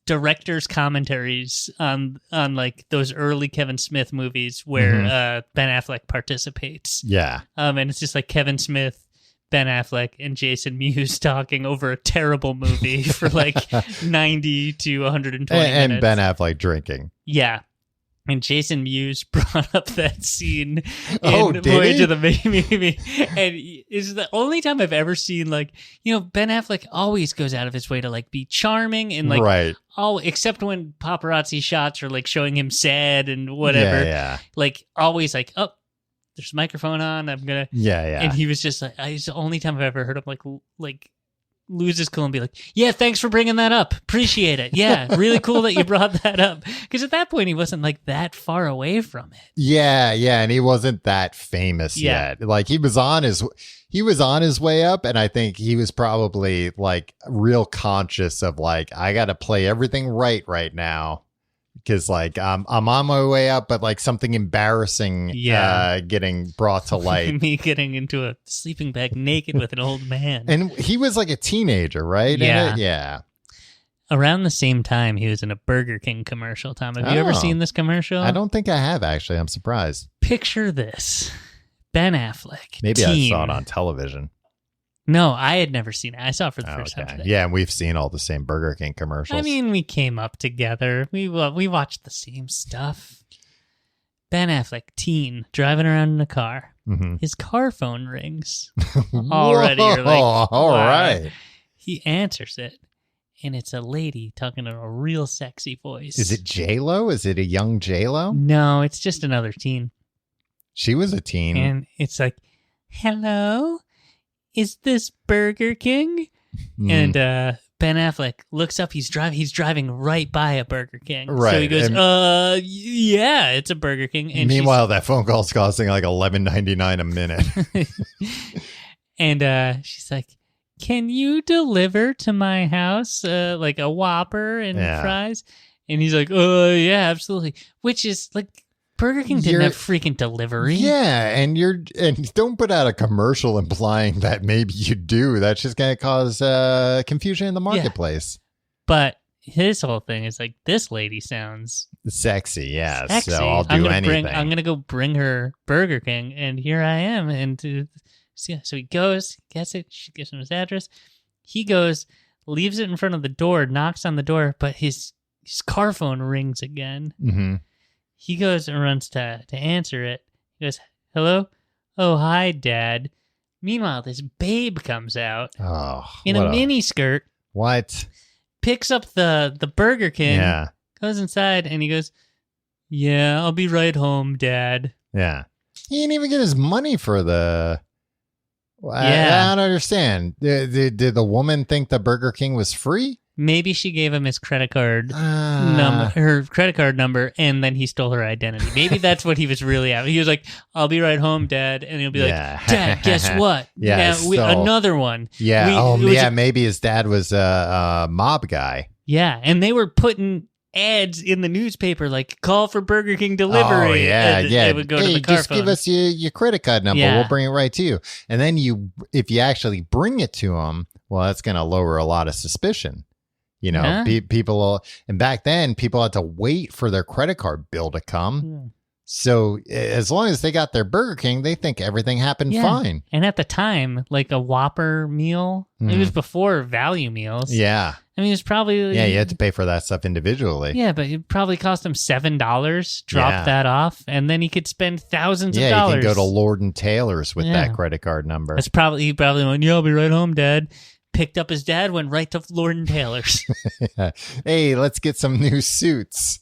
S3: director's commentaries on like, those early Kevin Smith movies where Ben Affleck participates.
S2: Yeah.
S3: And it's just, like, Kevin Smith, Ben Affleck, and Jason Mewes talking over a terrible movie for like 90 to 120 minutes.
S2: And Ben Affleck drinking.
S3: Yeah. And Jason Mewes brought up that scene in Voyage of the Mimi. And it's the only time I've ever seen, like, Ben Affleck always goes out of his way to like be charming and like,
S2: right.
S3: Except when paparazzi shots are like showing him sad and whatever.
S2: Yeah.
S3: Like always like, oh, there's a microphone on. I'm gonna.
S2: Yeah.
S3: And he was just like, it's the only time I've ever heard him like lose his cool and be like, yeah, thanks for bringing that up. Appreciate it. Yeah, really cool that you brought that up. Because at that point, he wasn't like that far away from it.
S2: Yeah, and he wasn't that famous yet. Like he was on his way up, and I think he was probably like real conscious of like, I got to play everything right now. Because like I'm on my way up, but like something embarrassing getting brought to light.
S3: Me getting into a sleeping bag naked with an old man.
S2: And he was like a teenager, right?
S3: Yeah. Around the same time, he was in a Burger King commercial. Tom, have you ever seen this commercial?
S2: I don't think I have, actually. I'm surprised.
S3: Picture this. Ben Affleck.
S2: Maybe I saw it on television.
S3: No, I had never seen it. I saw it for the first time today.
S2: Yeah, and we've seen all the same Burger King commercials.
S3: I mean, we came up together. We watched the same stuff. Ben Affleck, teen, driving around in a car. Mm-hmm. His car phone rings. Already, you're like,
S2: all right.
S3: He answers it, and it's a lady talking in a real sexy voice.
S2: Is it J-Lo? Is it a young J-Lo?
S3: No, it's just another teen.
S2: She was a teen.
S3: And it's like, hello? Is this Burger King? And Ben Affleck looks up. He's driving right by a Burger King.
S2: Right.
S3: So he goes, yeah, it's a Burger King. And
S2: meanwhile, that phone call's costing like $11.99 a minute.
S3: And she's like, can you deliver to my house like a Whopper and fries? And he's like, yeah, absolutely. Which is like, Burger King didn't have freaking delivery.
S2: Yeah, and don't put out a commercial implying that maybe you do. That's just going to cause confusion in the marketplace.
S3: Yeah. But his whole thing is like, this lady sounds
S2: sexy, yeah.
S3: Sexy.
S2: So I'll do anything.
S3: I'm going to go bring her Burger King, and here I am. And so he goes, gets it. She gives him his address. He goes, leaves it in front of the door, knocks on the door, but his car phone rings again.
S2: Mm-hmm.
S3: He goes and runs to answer it. He goes, hello? Oh, hi, Dad. Meanwhile, this babe comes out in a mini skirt.
S2: What?
S3: Picks up the Burger King.
S2: Yeah.
S3: Goes inside, and he goes, yeah, I'll be right home, Dad.
S2: Yeah. He didn't even get his money for the... I don't understand. Did the woman think the Burger King was free?
S3: Maybe she gave him his credit card her credit card number, and then he stole her identity. Maybe that's what he was really after. He was like, I'll be right home, Dad. And he'll be like, Dad, guess what?
S2: Yeah,
S3: another one.
S2: Yeah. Maybe his dad was a mob guy.
S3: Yeah, and they were putting ads in the newspaper like, call for Burger King delivery.
S2: Oh, yeah.
S3: It would go to the car
S2: just
S3: phone.
S2: give us your credit card number.
S3: Yeah.
S2: We'll bring it right to you. And then if you actually bring it to him, well, that's going to lower a lot of suspicion. You know, people, and back then people had to wait for their credit card bill to come. Yeah. So as long as they got their Burger King, they think everything happened fine.
S3: And at the time, like a Whopper meal, it was before value meals.
S2: Yeah.
S3: I mean, it was probably...
S2: Yeah, you had to pay for that stuff individually.
S3: Yeah, but it probably cost him $7, drop that off, and then he could spend thousands of dollars.
S2: Yeah, you can go to Lord and Taylor's with that credit card number.
S3: He probably went, I'll be right home, Dad. Picked up his dad, went right to Lord and Taylor's.
S2: Hey, let's get some new suits.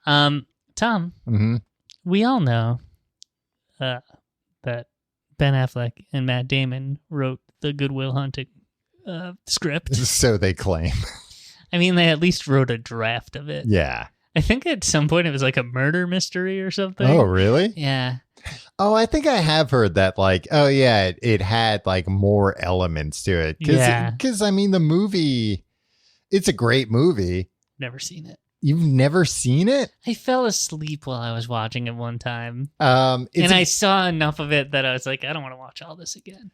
S3: Tom, we all know that Ben Affleck and Matt Damon wrote the Good Will Hunting script.
S2: So they claim.
S3: I mean, they at least wrote a draft of it.
S2: Yeah.
S3: I think at some point it was like a murder mystery or something.
S2: Oh, really?
S3: Yeah.
S2: Oh, I think I have heard that, like, it had, like, more elements to it. Because, I mean, the movie, it's a great movie.
S3: Never seen it.
S2: You've never seen it?
S3: I fell asleep while I was watching it one time. I saw enough of it that I was like, I don't want to watch all this again.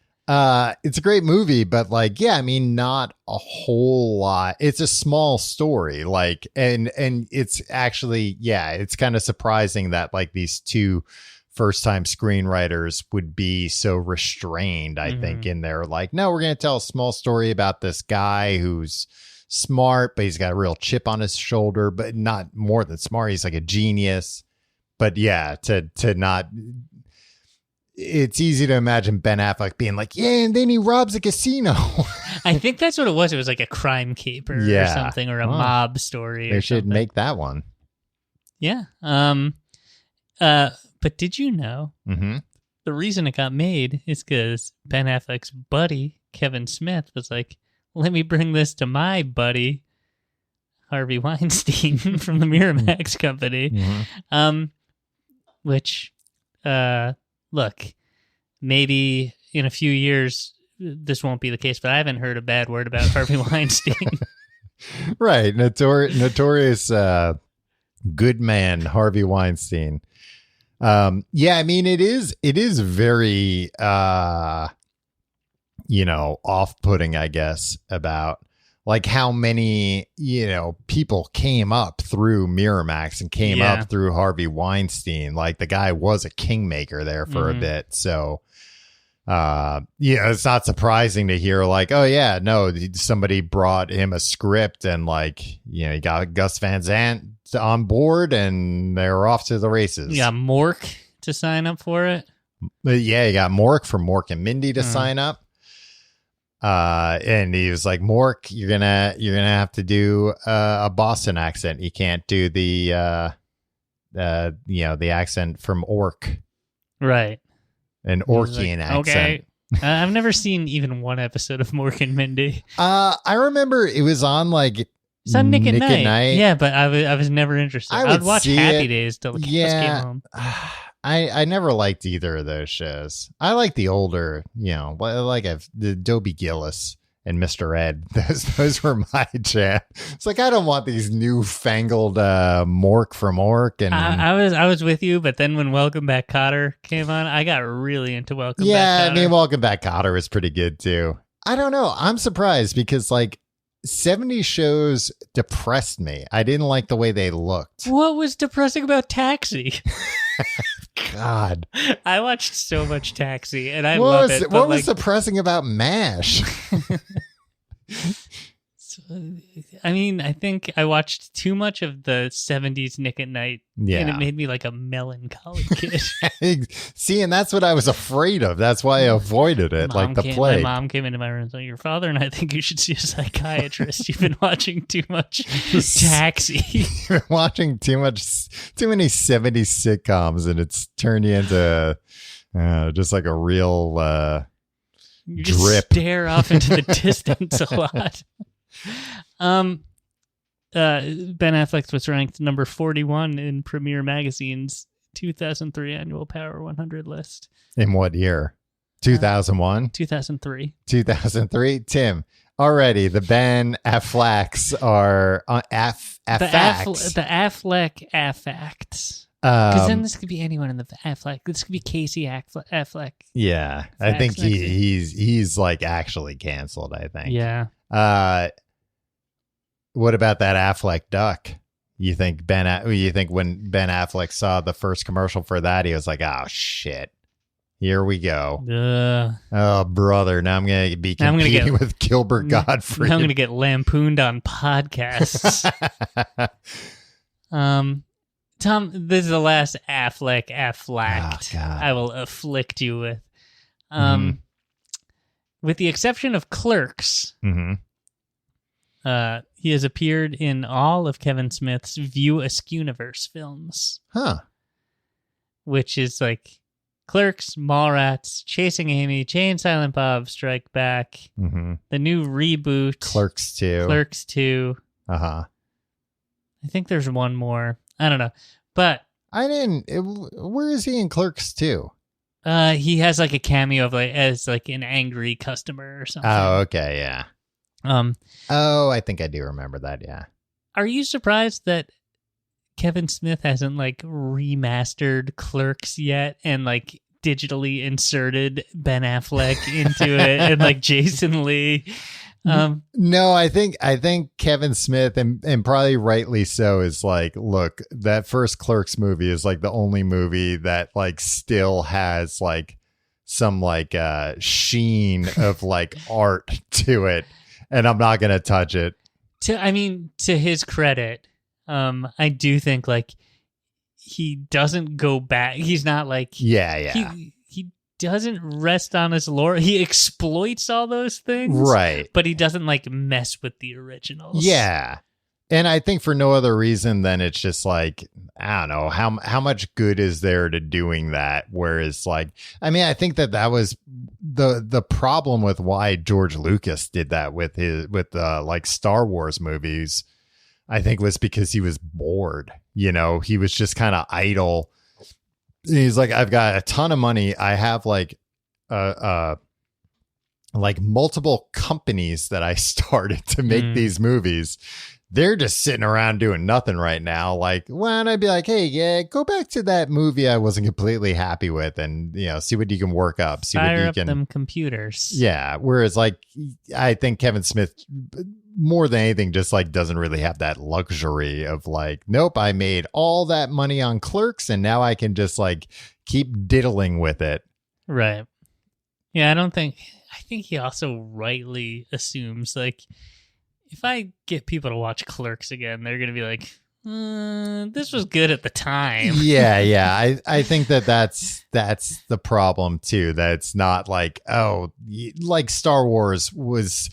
S2: It's a great movie, but, like, yeah, I mean, not a whole lot. It's a small story, like, and it's actually, it's kind of surprising that, like, these two first-time screenwriters would be so restrained, I think, in their like, no, we're going to tell a small story about this guy who's smart, but he's got a real chip on his shoulder, but not more than smart. He's like a genius. But yeah, to not... It's easy to imagine Ben Affleck being like, yeah, and then he robs a casino.
S3: I think that's what it was. It was like a crime caper or something, or a mob story.
S2: They should make that one.
S3: Yeah. But did you know the reason it got made is because Ben Affleck's buddy, Kevin Smith, was like, let me bring this to my buddy, Harvey Weinstein from the Miramax company. Which, look, maybe in a few years this won't be the case, but I haven't heard a bad word about Harvey Weinstein.
S2: Right. Notorious good man, Harvey Weinstein. I mean, it is very, off-putting, I guess, about like how many, people came up through Miramax and came up through Harvey Weinstein. Like the guy was a kingmaker there for a bit. So, it's not surprising to hear like, oh yeah, no, somebody brought him a script and like, he got Gus Van Sant on board and they're off to the races.
S3: You got Mork to sign up for it?
S2: Yeah, you got Mork from Mork and Mindy to sign up. And he was like, Mork, you're gonna have to do a Boston accent. You can't do the the accent from Orc,
S3: right?
S2: An Orcian accent.
S3: Okay. I've never seen even one episode of Mork and Mindy.
S2: I remember it was on like
S3: it's on Nick at Night. Yeah, but I was never interested. I would watch Happy Days till the cows came home.
S2: I never liked either of those shows. I like the older, like the Dobie Gillis and Mr. Ed. Those were my jam. It's like I don't want these newfangled Mork from Orc. And
S3: I was with you, but then when Welcome Back Kotter came on, I got really into Welcome Back Kotter.
S2: Yeah, I mean Welcome Back Kotter was pretty good too. I don't know. I'm surprised because like 70s shows depressed me. I didn't like the way they looked.
S3: What was depressing about Taxi?
S2: God.
S3: I watched so much Taxi and I love it.
S2: What was depressing about MASH?
S3: I mean, I think I watched too much of the 70s Nick at Night, and it made me like a melancholy kid.
S2: See, and that's what I was afraid of. That's why I avoided it, like the plague.
S3: My mom came into my room and said, your father and I think you should see a psychiatrist. You've been watching too much Taxi.
S2: You've been watching too many 70s sitcoms, and it's turned you into just like a real
S3: you just drip. Stare off into the distance a lot. Ben Affleck was ranked number 41 in Premiere Magazine's 2003 annual Power 100 list.
S2: In what year? 2001?
S3: 2003.
S2: 2003? Tim, already the Ben Afflecks are
S3: the Affleck Affacts. Because then this could be anyone in the Affleck. This could be Casey Affleck.
S2: Yeah, I think he's like actually canceled. I think.
S3: Yeah.
S2: What about that Affleck duck? You think when Ben Affleck saw the first commercial for that, he was like, "Oh shit, here we go." Oh brother, now I'm gonna be competing with Gilbert Gottfried.
S3: Now I'm gonna get lampooned on podcasts. Tom, this is the last Affleck I will afflict you with. With the exception of Clerks, he has appeared in all of Kevin Smith's View Askewniverse films.
S2: Huh.
S3: Which is like Clerks, Mallrats, Chasing Amy, Jay and Silent Bob Strike Back, the new reboot.
S2: Clerks 2.
S3: I think there's one more. I don't know. But
S2: where is he in Clerks 2?
S3: He has like a cameo of as an angry customer or something.
S2: Oh, okay, yeah. I think I do remember that, yeah.
S3: Are you surprised that Kevin Smith hasn't remastered Clerks yet and digitally inserted Ben Affleck into it and Jason Lee?
S2: No, I think Kevin Smith and probably rightly so is look, that first Clerks movie is the only movie that still has some sheen of art to it, and I'm not gonna touch it.
S3: To his credit, I do think he doesn't go back. He's not he doesn't rest on his laurel. He exploits all those things,
S2: right?
S3: But he doesn't mess with the originals.
S2: Yeah, and I think for no other reason than it's just I don't know how much good is there to doing that. Whereas I think that was the problem with why George Lucas did that with Star Wars movies. I think was because he was bored. He was just kind of idle. He's I've got a ton of money. I have multiple companies that I started to make these movies. They're just sitting around doing nothing right now. When I'd be hey, yeah, go back to that movie I wasn't completely happy with and, see what you can work up.
S3: Fire up them computers.
S2: Yeah. Whereas I think Kevin Smith more than anything just doesn't really have that luxury of nope, I made all that money on Clerks and now I can just keep diddling with it.
S3: Right. Yeah, I think he also rightly assumes if I get people to watch Clerks again, they're going to be this was good at the time.
S2: Yeah. I think that's the problem too. That it's not like, like Star Wars was,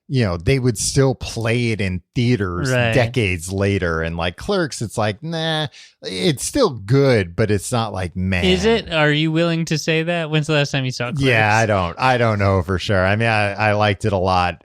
S2: they would still play it in theaters decades later. And like Clerks, it's like, nah, it's still good, but it's not like, man.
S3: Is it? Are you willing to say that? When's the last time you saw Clerks?
S2: Yeah, I don't know for sure. I mean, I liked it a lot,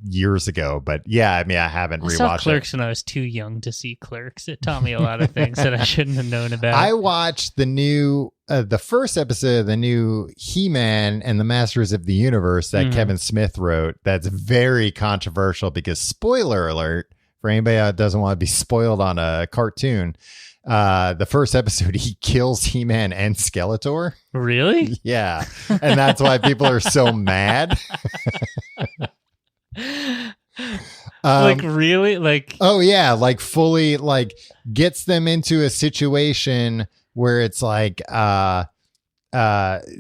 S2: years ago, but yeah, I mean, I haven't rewatched
S3: saw Clerks when I was too young to see Clerks. It taught me a lot of things that I shouldn't have known about.
S2: I watched the first episode of the new He-Man and the Masters of the Universe that Kevin Smith wrote. That's very controversial because, spoiler alert, for anybody that doesn't want to be spoiled on a cartoon, the first episode, he kills He-Man and Skeletor.
S3: Really?
S2: Yeah. And that's why people are so mad.
S3: Like really? Like,
S2: oh yeah, like fully like gets them into a situation where it's like Skeletor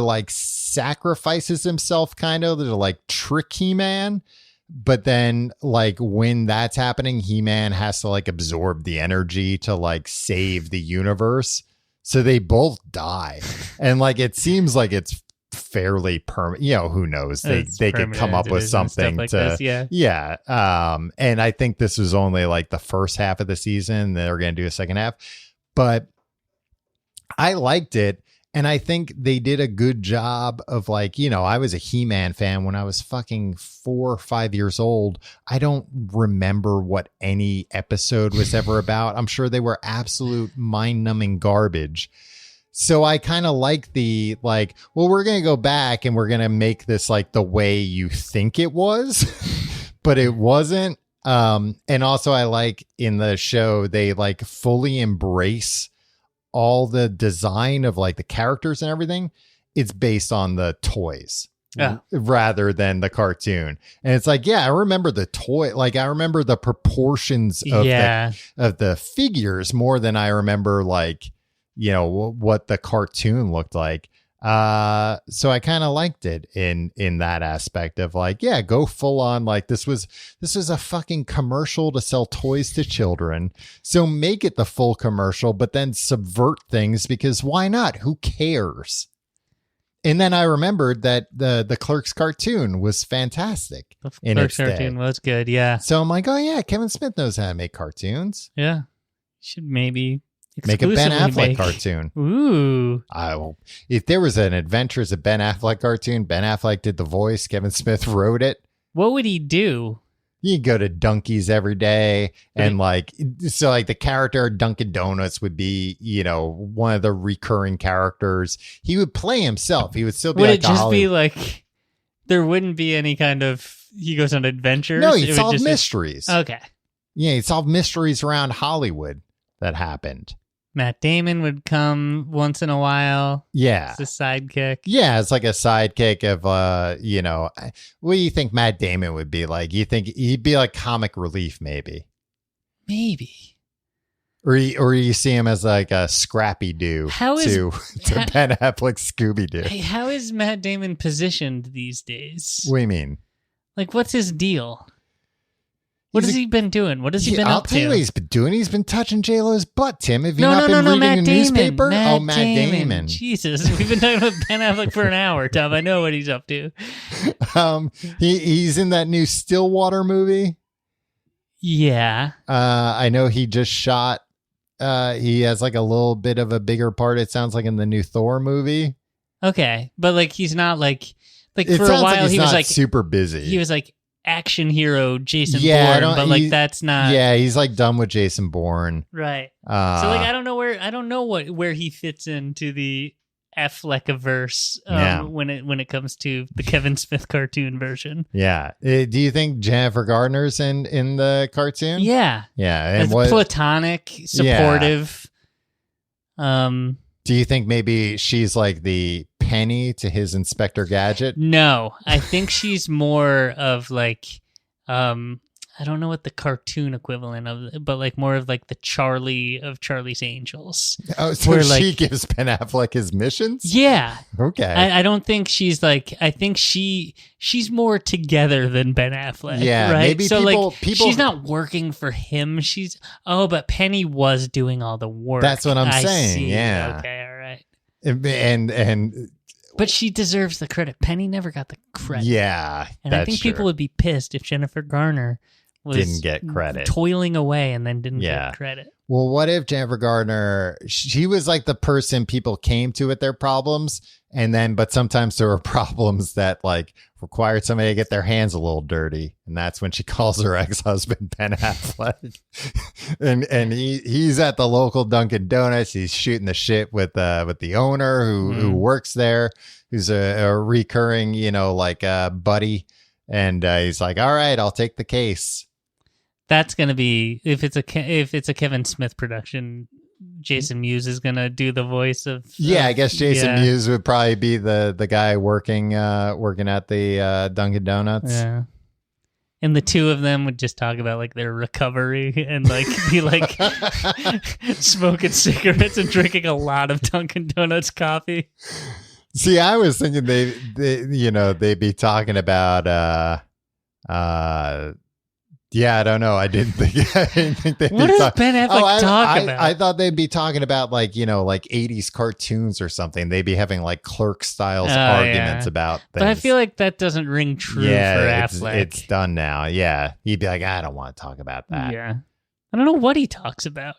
S2: like sacrifices himself kind of to like trick He-Man, but then like when that's happening, He-Man has to like absorb the energy to like save the universe, so they both die. And like it seems like it's fairly permanent, who knows, they could come up with something like to this, yeah. And I think this was only like the first half of the season. They're going to do a second half, but I liked it. And I think they did a good job of like, I was a He-Man fan when I was fucking 4 or 5 years old. I don't remember what any episode was ever about. I'm sure they were absolute mind-numbing garbage. So I kind of like the like, well, we're going to go back and we're going to make this like the way you think it was, but it wasn't. And also I like in the show, they like fully embrace all the design of like the characters and everything. It's based on the toys rather than the cartoon. And it's like, yeah, I remember the toy. Like I remember the proportions of the figures more than I remember like, what the cartoon looked like. So I kind of liked it in that aspect of like, yeah, go full on. Like this was a fucking commercial to sell toys to children. So make it the full commercial, but then subvert things because why not? Who cares? And then I remembered that the Clerks cartoon was fantastic.
S3: The Clerks cartoon was good. Yeah.
S2: So I'm like, oh yeah, Kevin Smith knows how to make cartoons.
S3: Yeah. Should maybe
S2: make a Ben Affleck cartoon.
S3: Ooh.
S2: If there was an Adventures of Ben Affleck cartoon, Ben Affleck did the voice, Kevin Smith wrote it.
S3: What would he do?
S2: He'd go to Dunkies every day. And so like the character Dunkin' Donuts would be, one of the recurring characters. He would play himself. He would still be
S3: would
S2: like
S3: it just be like, there wouldn't be any kind of, he goes on adventures?
S2: No, he'd solve mysteries.
S3: Okay.
S2: Yeah, he'd solve mysteries around Hollywood that happened.
S3: Matt Damon would come once in a while.
S2: Yeah.
S3: As a sidekick.
S2: Yeah, it's like a sidekick of, what do you think Matt Damon would be like? You think he'd be like comic relief, maybe?
S3: Maybe.
S2: Or you see him as like a Scrappy-Doo to Ben Affleck Scooby-Doo.
S3: How is Matt Damon positioned these days?
S2: What do you mean?
S3: Like, what's his deal? What has he been doing? What has he been up to?
S2: I'll tell you what he's been doing. He's been touching J-Lo's butt, Tim. Have you not been reading
S3: Matt
S2: the
S3: Damon.
S2: newspaper?
S3: Matt Damon. Jesus, we've been talking about Ben Affleck for an hour, Tom. I know what he's up to.
S2: He's in that new Stillwater movie.
S3: Yeah.
S2: I know he just shot. He has like a little bit of a bigger part, it sounds like, in the new Thor movie.
S3: Okay. But like he's not like
S2: it
S3: for a while he was like
S2: super busy.
S3: He was like action hero Jason Bourne, but like that's not.
S2: Yeah, he's like done with Jason Bourne.
S3: Right. So like I don't know where he fits into the Affleckiverse when it comes to the Kevin Smith cartoon version.
S2: Yeah. Do you think Jennifer Gardner's in the cartoon?
S3: Yeah.
S2: Yeah. And
S3: platonic, supportive.
S2: Yeah. Do you think maybe she's like the Penny to his Inspector Gadget?
S3: No, I think she's more of like I don't know what the cartoon equivalent of, but like more of like the Charlie of Charlie's Angels.
S2: Oh, so
S3: where,
S2: she
S3: like,
S2: gives Ben Affleck his missions?
S3: Yeah.
S2: Okay.
S3: I don't think she's like, I think she's more together than Ben Affleck.
S2: Yeah,
S3: right?
S2: maybe
S3: so
S2: people,
S3: she's not working for him. But Penny was doing all the work.
S2: That's what I'm saying.
S3: See.
S2: Yeah.
S3: Okay. All right.
S2: And
S3: But she deserves the credit. Penny never got the credit.
S2: yeah.
S3: And I think people would be pissed if Jennifer Garner
S2: didn't get credit,
S3: toiling away, and then didn't get credit.
S2: Well, what if Jennifer Garner, she was like the person people came to with their problems, but sometimes there were problems that like required somebody to get their hands a little dirty, and that's when she calls her ex-husband Ben Affleck, and he's at the local Dunkin' Donuts. He's shooting the shit with the owner who works there, who's a recurring buddy, and he's like, all right, I'll take the case.
S3: That's gonna be if it's a Kevin Smith production. Jason Mewes is gonna do the voice of.
S2: I guess Jason Mewes would probably be the guy working at the Dunkin' Donuts.
S3: Yeah, and the two of them would just talk about like their recovery and like be like smoking cigarettes and drinking a lot of Dunkin' Donuts coffee.
S2: See, I was thinking they'd be talking about I don't know. I didn't think they'd
S3: what does Ben Affleck talk about?
S2: I thought they'd be talking about like 80s cartoons or something. They'd be having like Clerk styles arguments about things.
S3: But I feel like that doesn't ring true for Affleck.
S2: It's done now. Yeah. He'd be like, I don't want to talk about that.
S3: Yeah. I don't know what he talks about.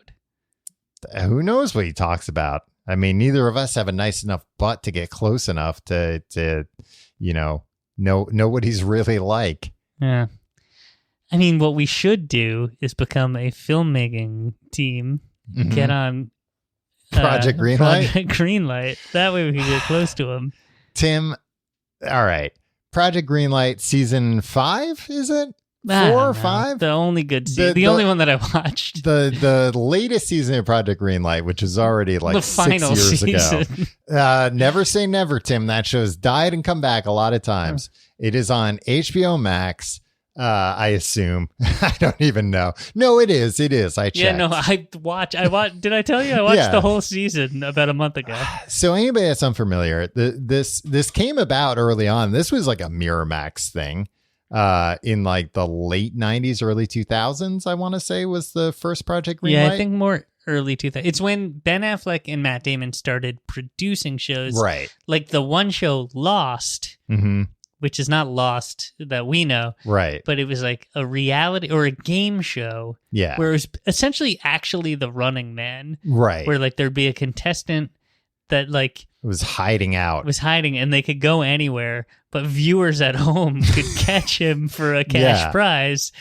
S2: Who knows what he talks about? I mean, neither of us have a nice enough butt to get close enough to know what he's really like.
S3: Yeah. I mean, what we should do is become a filmmaking team. Mm-hmm. Get on
S2: Project Greenlight.
S3: Project Greenlight. That way we can get close to him.
S2: Tim, all right. Project Greenlight season 5, is it? 4 or 5?
S3: The only good season. The only one that I watched.
S2: The latest season of Project Greenlight, which is already like
S3: the
S2: 6
S3: final
S2: years
S3: season.
S2: ago. Never say never, Tim. That show's died and come back a lot of times. It is on HBO Max. I assume. I don't even know. No, it is. I checked.
S3: Yeah, no, I watched. Did I tell you? I watched the whole season about a month ago.
S2: So anybody that's unfamiliar, this came about early on. This was like a Miramax thing in like the late 90s, early 2000s, I want to say was the first Project Greenlight.
S3: Yeah, I think more early 2000s. It's when Ben Affleck and Matt Damon started producing shows.
S2: Right.
S3: Like the one show Lost.
S2: Mm-hmm.
S3: Which is not Lost that we know.
S2: Right.
S3: But it was like a reality or a game show.
S2: Yeah.
S3: Where it was essentially actually the Running Man.
S2: Right.
S3: Where like there'd be a contestant that like
S2: was hiding out.
S3: And they could go anywhere, but viewers at home could catch him for a cash prize.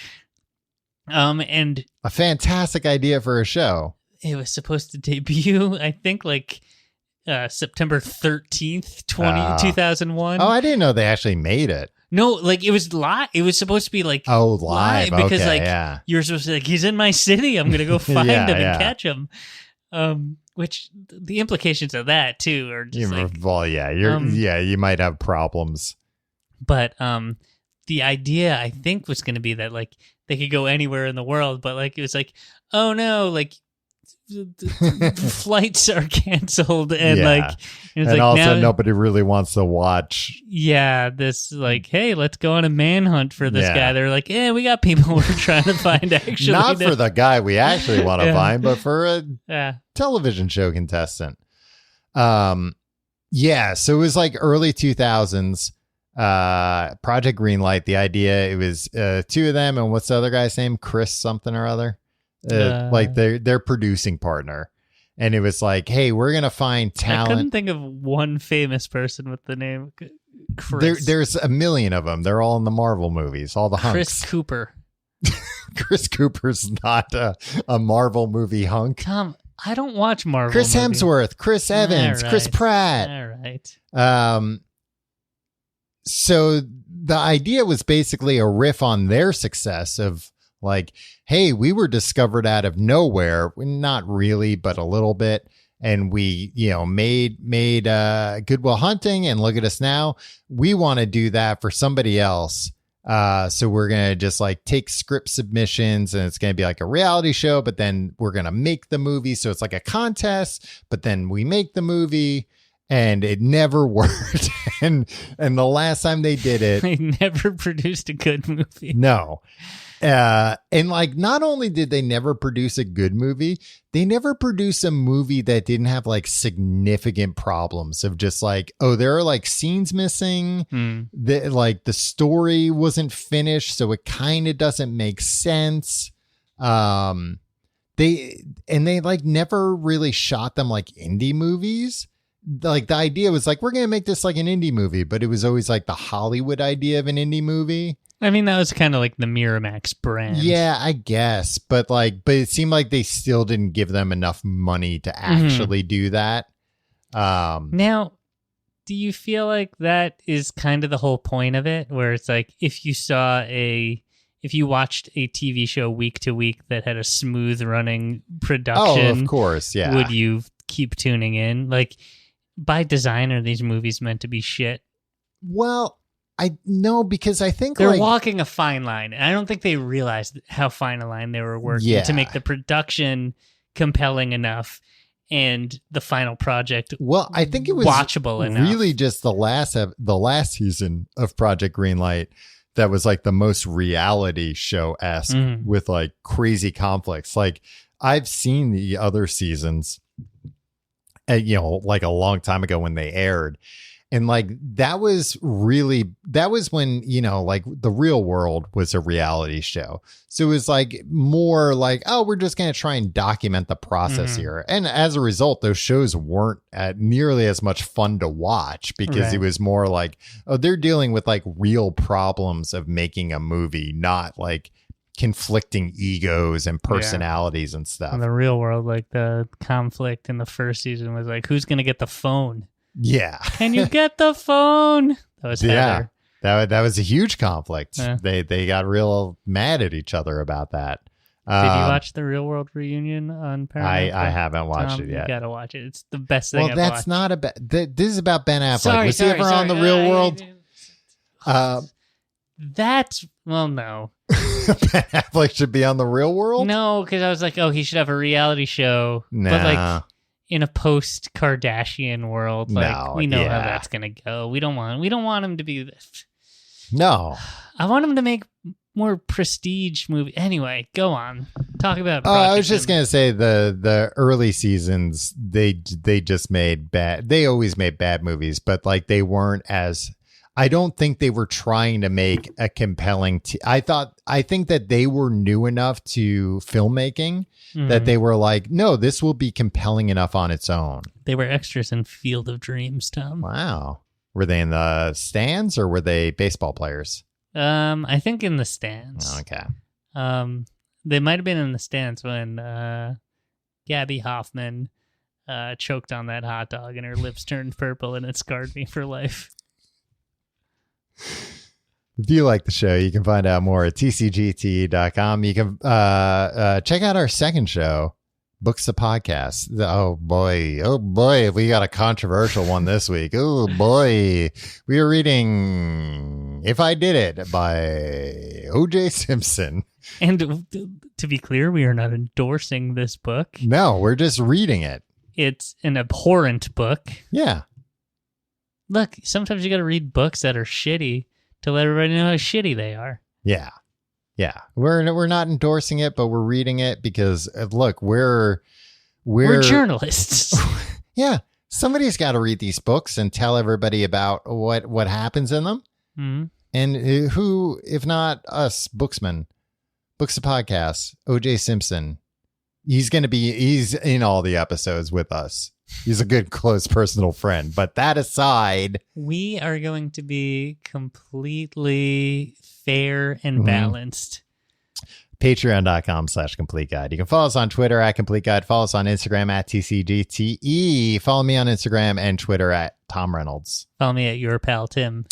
S3: And
S2: a fantastic idea for a show.
S3: It was supposed to debut, I think, like September 13th, 2001.
S2: Oh, I didn't know they actually made it.
S3: No, like it was live. It was supposed to be like
S2: live
S3: because
S2: okay,
S3: you're supposed to like he's in my city. I'm gonna go find him and catch him. Which the implications of that too are just
S2: you might have problems.
S3: But the idea I think was gonna be that like they could go anywhere in the world, but like it was like, oh no, like flights are canceled and
S2: also now, nobody really wants to watch
S3: this like, hey, let's go on a manhunt for this guy. They're like, we got people we're trying to find actually
S2: not for the guy we actually want to find, but for a television show contestant. So it was like early 2000s. Project Greenlight, the idea, it was 2 of them, and what's the other guy's name? Chris something or other. Like their producing partner, and it was like, hey, we're gonna find talent.
S3: I couldn't think of one famous person with the name Chris.
S2: There's a million of them. They're all in the Marvel movies, all the hunks.
S3: Chris Cooper.
S2: Chris Cooper's not a Marvel movie hunk.
S3: Tom, I don't watch Marvel.
S2: Chris Hemsworth, Chris Evans, Chris Pratt.
S3: All right.
S2: So the idea was basically a riff on their success of like, hey, we were discovered out of nowhere. Not really, but a little bit. And we, made Good Will Hunting, and look at us now. We want to do that for somebody else. So we're going to just like take script submissions and it's going to be like a reality show, but then we're going to make the movie. So it's like a contest, but then we make the movie and it never worked. and the last time they did it,
S3: they never produced a good movie.
S2: No. And like, not only did they never produce a good movie, they never produced a movie that didn't have like significant problems of just like, oh, there are like scenes missing. Like the story wasn't finished, so it kind of doesn't make sense. They like never really shot them like indie movies. Like the idea was like, we're going to make this like an indie movie, but it was always like the Hollywood idea of an indie movie.
S3: I mean, that was kind of like the Miramax brand.
S2: Yeah, I guess. But it seemed like they still didn't give them enough money to actually do that.
S3: Now, do you feel like that is kind of the whole point of it? Where it's like, if you watched a TV show week to week that had a smooth running production.
S2: Oh, of course. Yeah.
S3: Would you keep tuning in? Like, by design, are these movies meant to be shit?
S2: Well, I know, because I think
S3: they're walking a fine line. And I don't think they realized how fine a line they were working to make the production compelling enough and the final project
S2: I think it was
S3: watchable enough.
S2: Really just the last season of Project Greenlight that was like the most reality show-esque with like crazy conflicts. Like I've seen the other seasons, like a long time ago when they aired. And like, that was when, like The Real World was a reality show. So it was like more like, oh, we're just going to try and document the process here. And as a result, those shows weren't nearly as much fun to watch because it was more like, oh, they're dealing with like real problems of making a movie, not like conflicting egos and personalities and stuff.
S3: In The Real World, like the conflict in the first season was like, who's going to get the phone?
S2: Yeah.
S3: Can you get the phone? That was Heather.
S2: That was a huge conflict. They got real mad at each other about that.
S3: Did you watch the Real World reunion on Paramount?
S2: I haven't watched it yet.
S3: You gotta watch it. It's the best thing I've watched.
S2: Well, that's not a this is about Ben Affleck. Was he ever on The Real World?
S3: No.
S2: Ben Affleck should be on The Real World?
S3: No, because I was like, oh, he should have a reality show.
S2: No.
S3: But like, in a post-Kardashian world, like we know how that's gonna go. We don't want him to be this.
S2: No,
S3: I want him to make more prestige movie. Anyway, go on. Talk about.
S2: I was just gonna say the early seasons they just made bad. They always made bad movies, but like they weren't as. I don't think they were trying to make a compelling. I think that they were new enough to filmmaking that they were like, no, this will be compelling enough on its own.
S3: They were extras in Field of Dreams, Tom.
S2: Wow. Were they in the stands or were they baseball players?
S3: I think in the stands.
S2: Oh, okay.
S3: They might have been in the stands when Gabby Hoffman choked on that hot dog and her lips turned purple and it scarred me for life.
S2: If you like the show, you can find out more at tcgt.com. You can check out our second show, Books the Podcast. Oh boy, we got a controversial one this week. Oh boy, we are reading If I Did It by O.J. Simpson.
S3: And to be clear, we are not endorsing this book.
S2: No, we're just reading it.
S3: It's an abhorrent book.
S2: Yeah.
S3: Look, sometimes you got to read books that are shitty to let everybody know how shitty they are.
S2: Yeah. Yeah. We're not endorsing it, but we're reading it because look, we're
S3: journalists.
S2: Yeah. Somebody's got to read these books and tell everybody about what happens in them.
S3: Mm-hmm.
S2: And who, if not us, Booksman, Books of Podcasts, O.J. Simpson, he's in all the episodes with us. He's a good, close, personal friend. But that aside,
S3: we are going to be completely fair and balanced.
S2: Patreon.com/complete guide. You can follow us on Twitter at complete guide. Follow us on Instagram at TCGTE. Follow me on Instagram and Twitter at Tom Reynolds.
S3: Follow me at your pal Tim.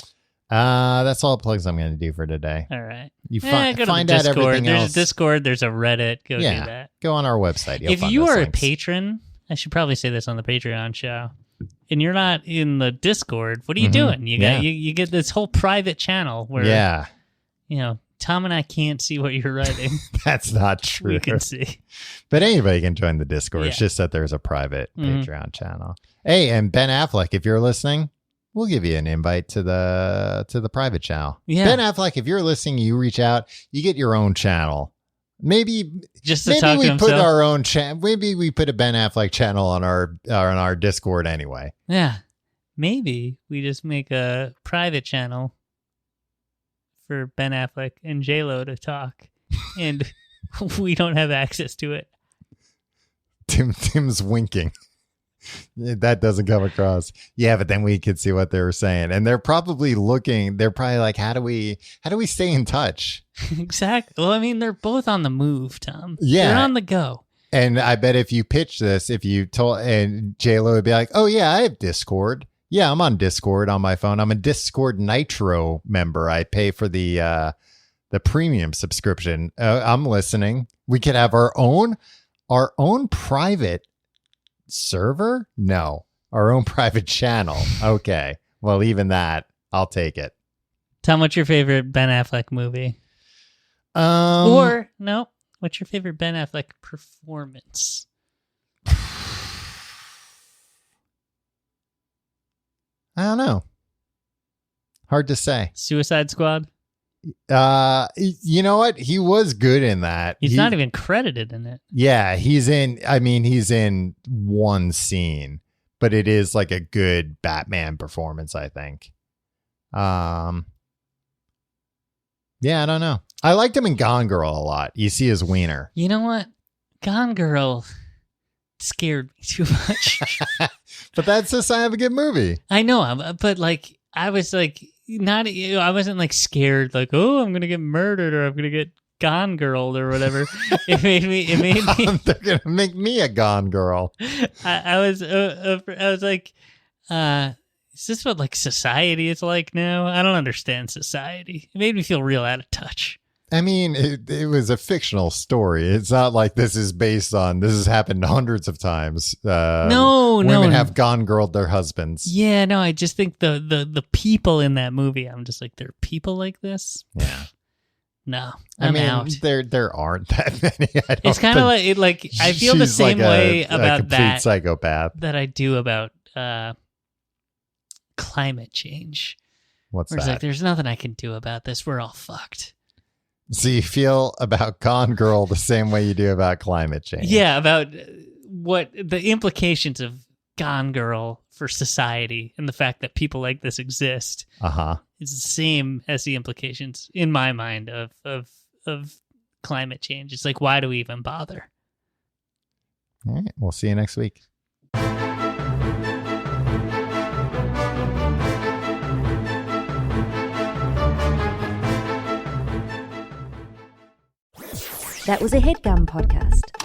S2: That's all the plugs I'm going to do for today.
S3: All right.
S2: You
S3: go to
S2: find
S3: the
S2: out
S3: Discord.
S2: everything
S3: There's
S2: else.
S3: a Discord. There's a Reddit. Go do that.
S2: Go on our website.
S3: If you are a patron, I should probably say this on the Patreon show, and you're not in the Discord, what are you doing? You get this whole private channel where Tom and I can't see what you're writing.
S2: That's not true.
S3: We can see.
S2: But anybody can join the Discord.
S3: Yeah.
S2: It's just that there's a private Patreon channel. Hey, and Ben Affleck, if you're listening, we'll give you an invite to the private channel.
S3: Yeah.
S2: Ben Affleck, if you're listening, you reach out, you get your own channel. Maybe we put our own channel. Maybe we put a Ben Affleck channel on our Discord anyway.
S3: Yeah. Maybe we just make a private channel for Ben Affleck and J-Lo to talk, and we don't have access to it.
S2: Tim's winking. That doesn't come across. Yeah, but then we could see what they were saying, and they're probably like, how do we stay in touch?
S3: Exactly. Well, I mean, they're both on the move, Tom.
S2: Yeah,
S3: they're on the go.
S2: And I bet if you pitch this, if you told, and J-Lo would be like, oh yeah, I have Discord. Yeah, I'm on Discord on my phone. I'm a Discord Nitro member. I pay for the premium subscription. I'm listening. We could have our own private server? No, our own private channel. Okay. Well, even that, I'll take it.
S3: Tom, what's your favorite Ben Affleck movie? What's your favorite Ben Affleck performance?
S2: I don't know. Hard to say.
S3: Suicide Squad?
S2: You know what? He was good in that.
S3: He's not even credited in it.
S2: Yeah, he's in one scene, but it is like a good Batman performance, I think. Yeah, I don't know. I liked him in Gone Girl a lot. You see his wiener.
S3: You know what? Gone Girl scared me too much.
S2: But that's a sign of a good movie.
S3: I know, but like I was like I wasn't like scared like, oh, I'm gonna get murdered or I'm gonna get Gone Girl or whatever. It made me
S2: they're gonna make me a Gone Girl.
S3: I was like, is this what like society is like now? I don't understand society. It made me feel real out of touch.
S2: I mean, it was a fictional story. It's not like this has happened hundreds of times. Women have gone girled their husbands.
S3: Yeah, no, I just think the people in that movie, I'm just like, there are people like this?
S2: Yeah.
S3: No, I'm out.
S2: There aren't that many.
S3: It's kind of like I feel the same way about that
S2: psychopath
S3: that I do about climate change.
S2: What's that?
S3: It's like, there's nothing I can do about this. We're all fucked.
S2: So you feel about Gone Girl the same way you do about climate change?
S3: Yeah, about what the implications of Gone Girl for society and the fact that people like this exist. It's the same as the implications in my mind of climate change. It's like, why do we even bother?
S2: All right, we'll see you next week.
S1: That was a HeadGum podcast.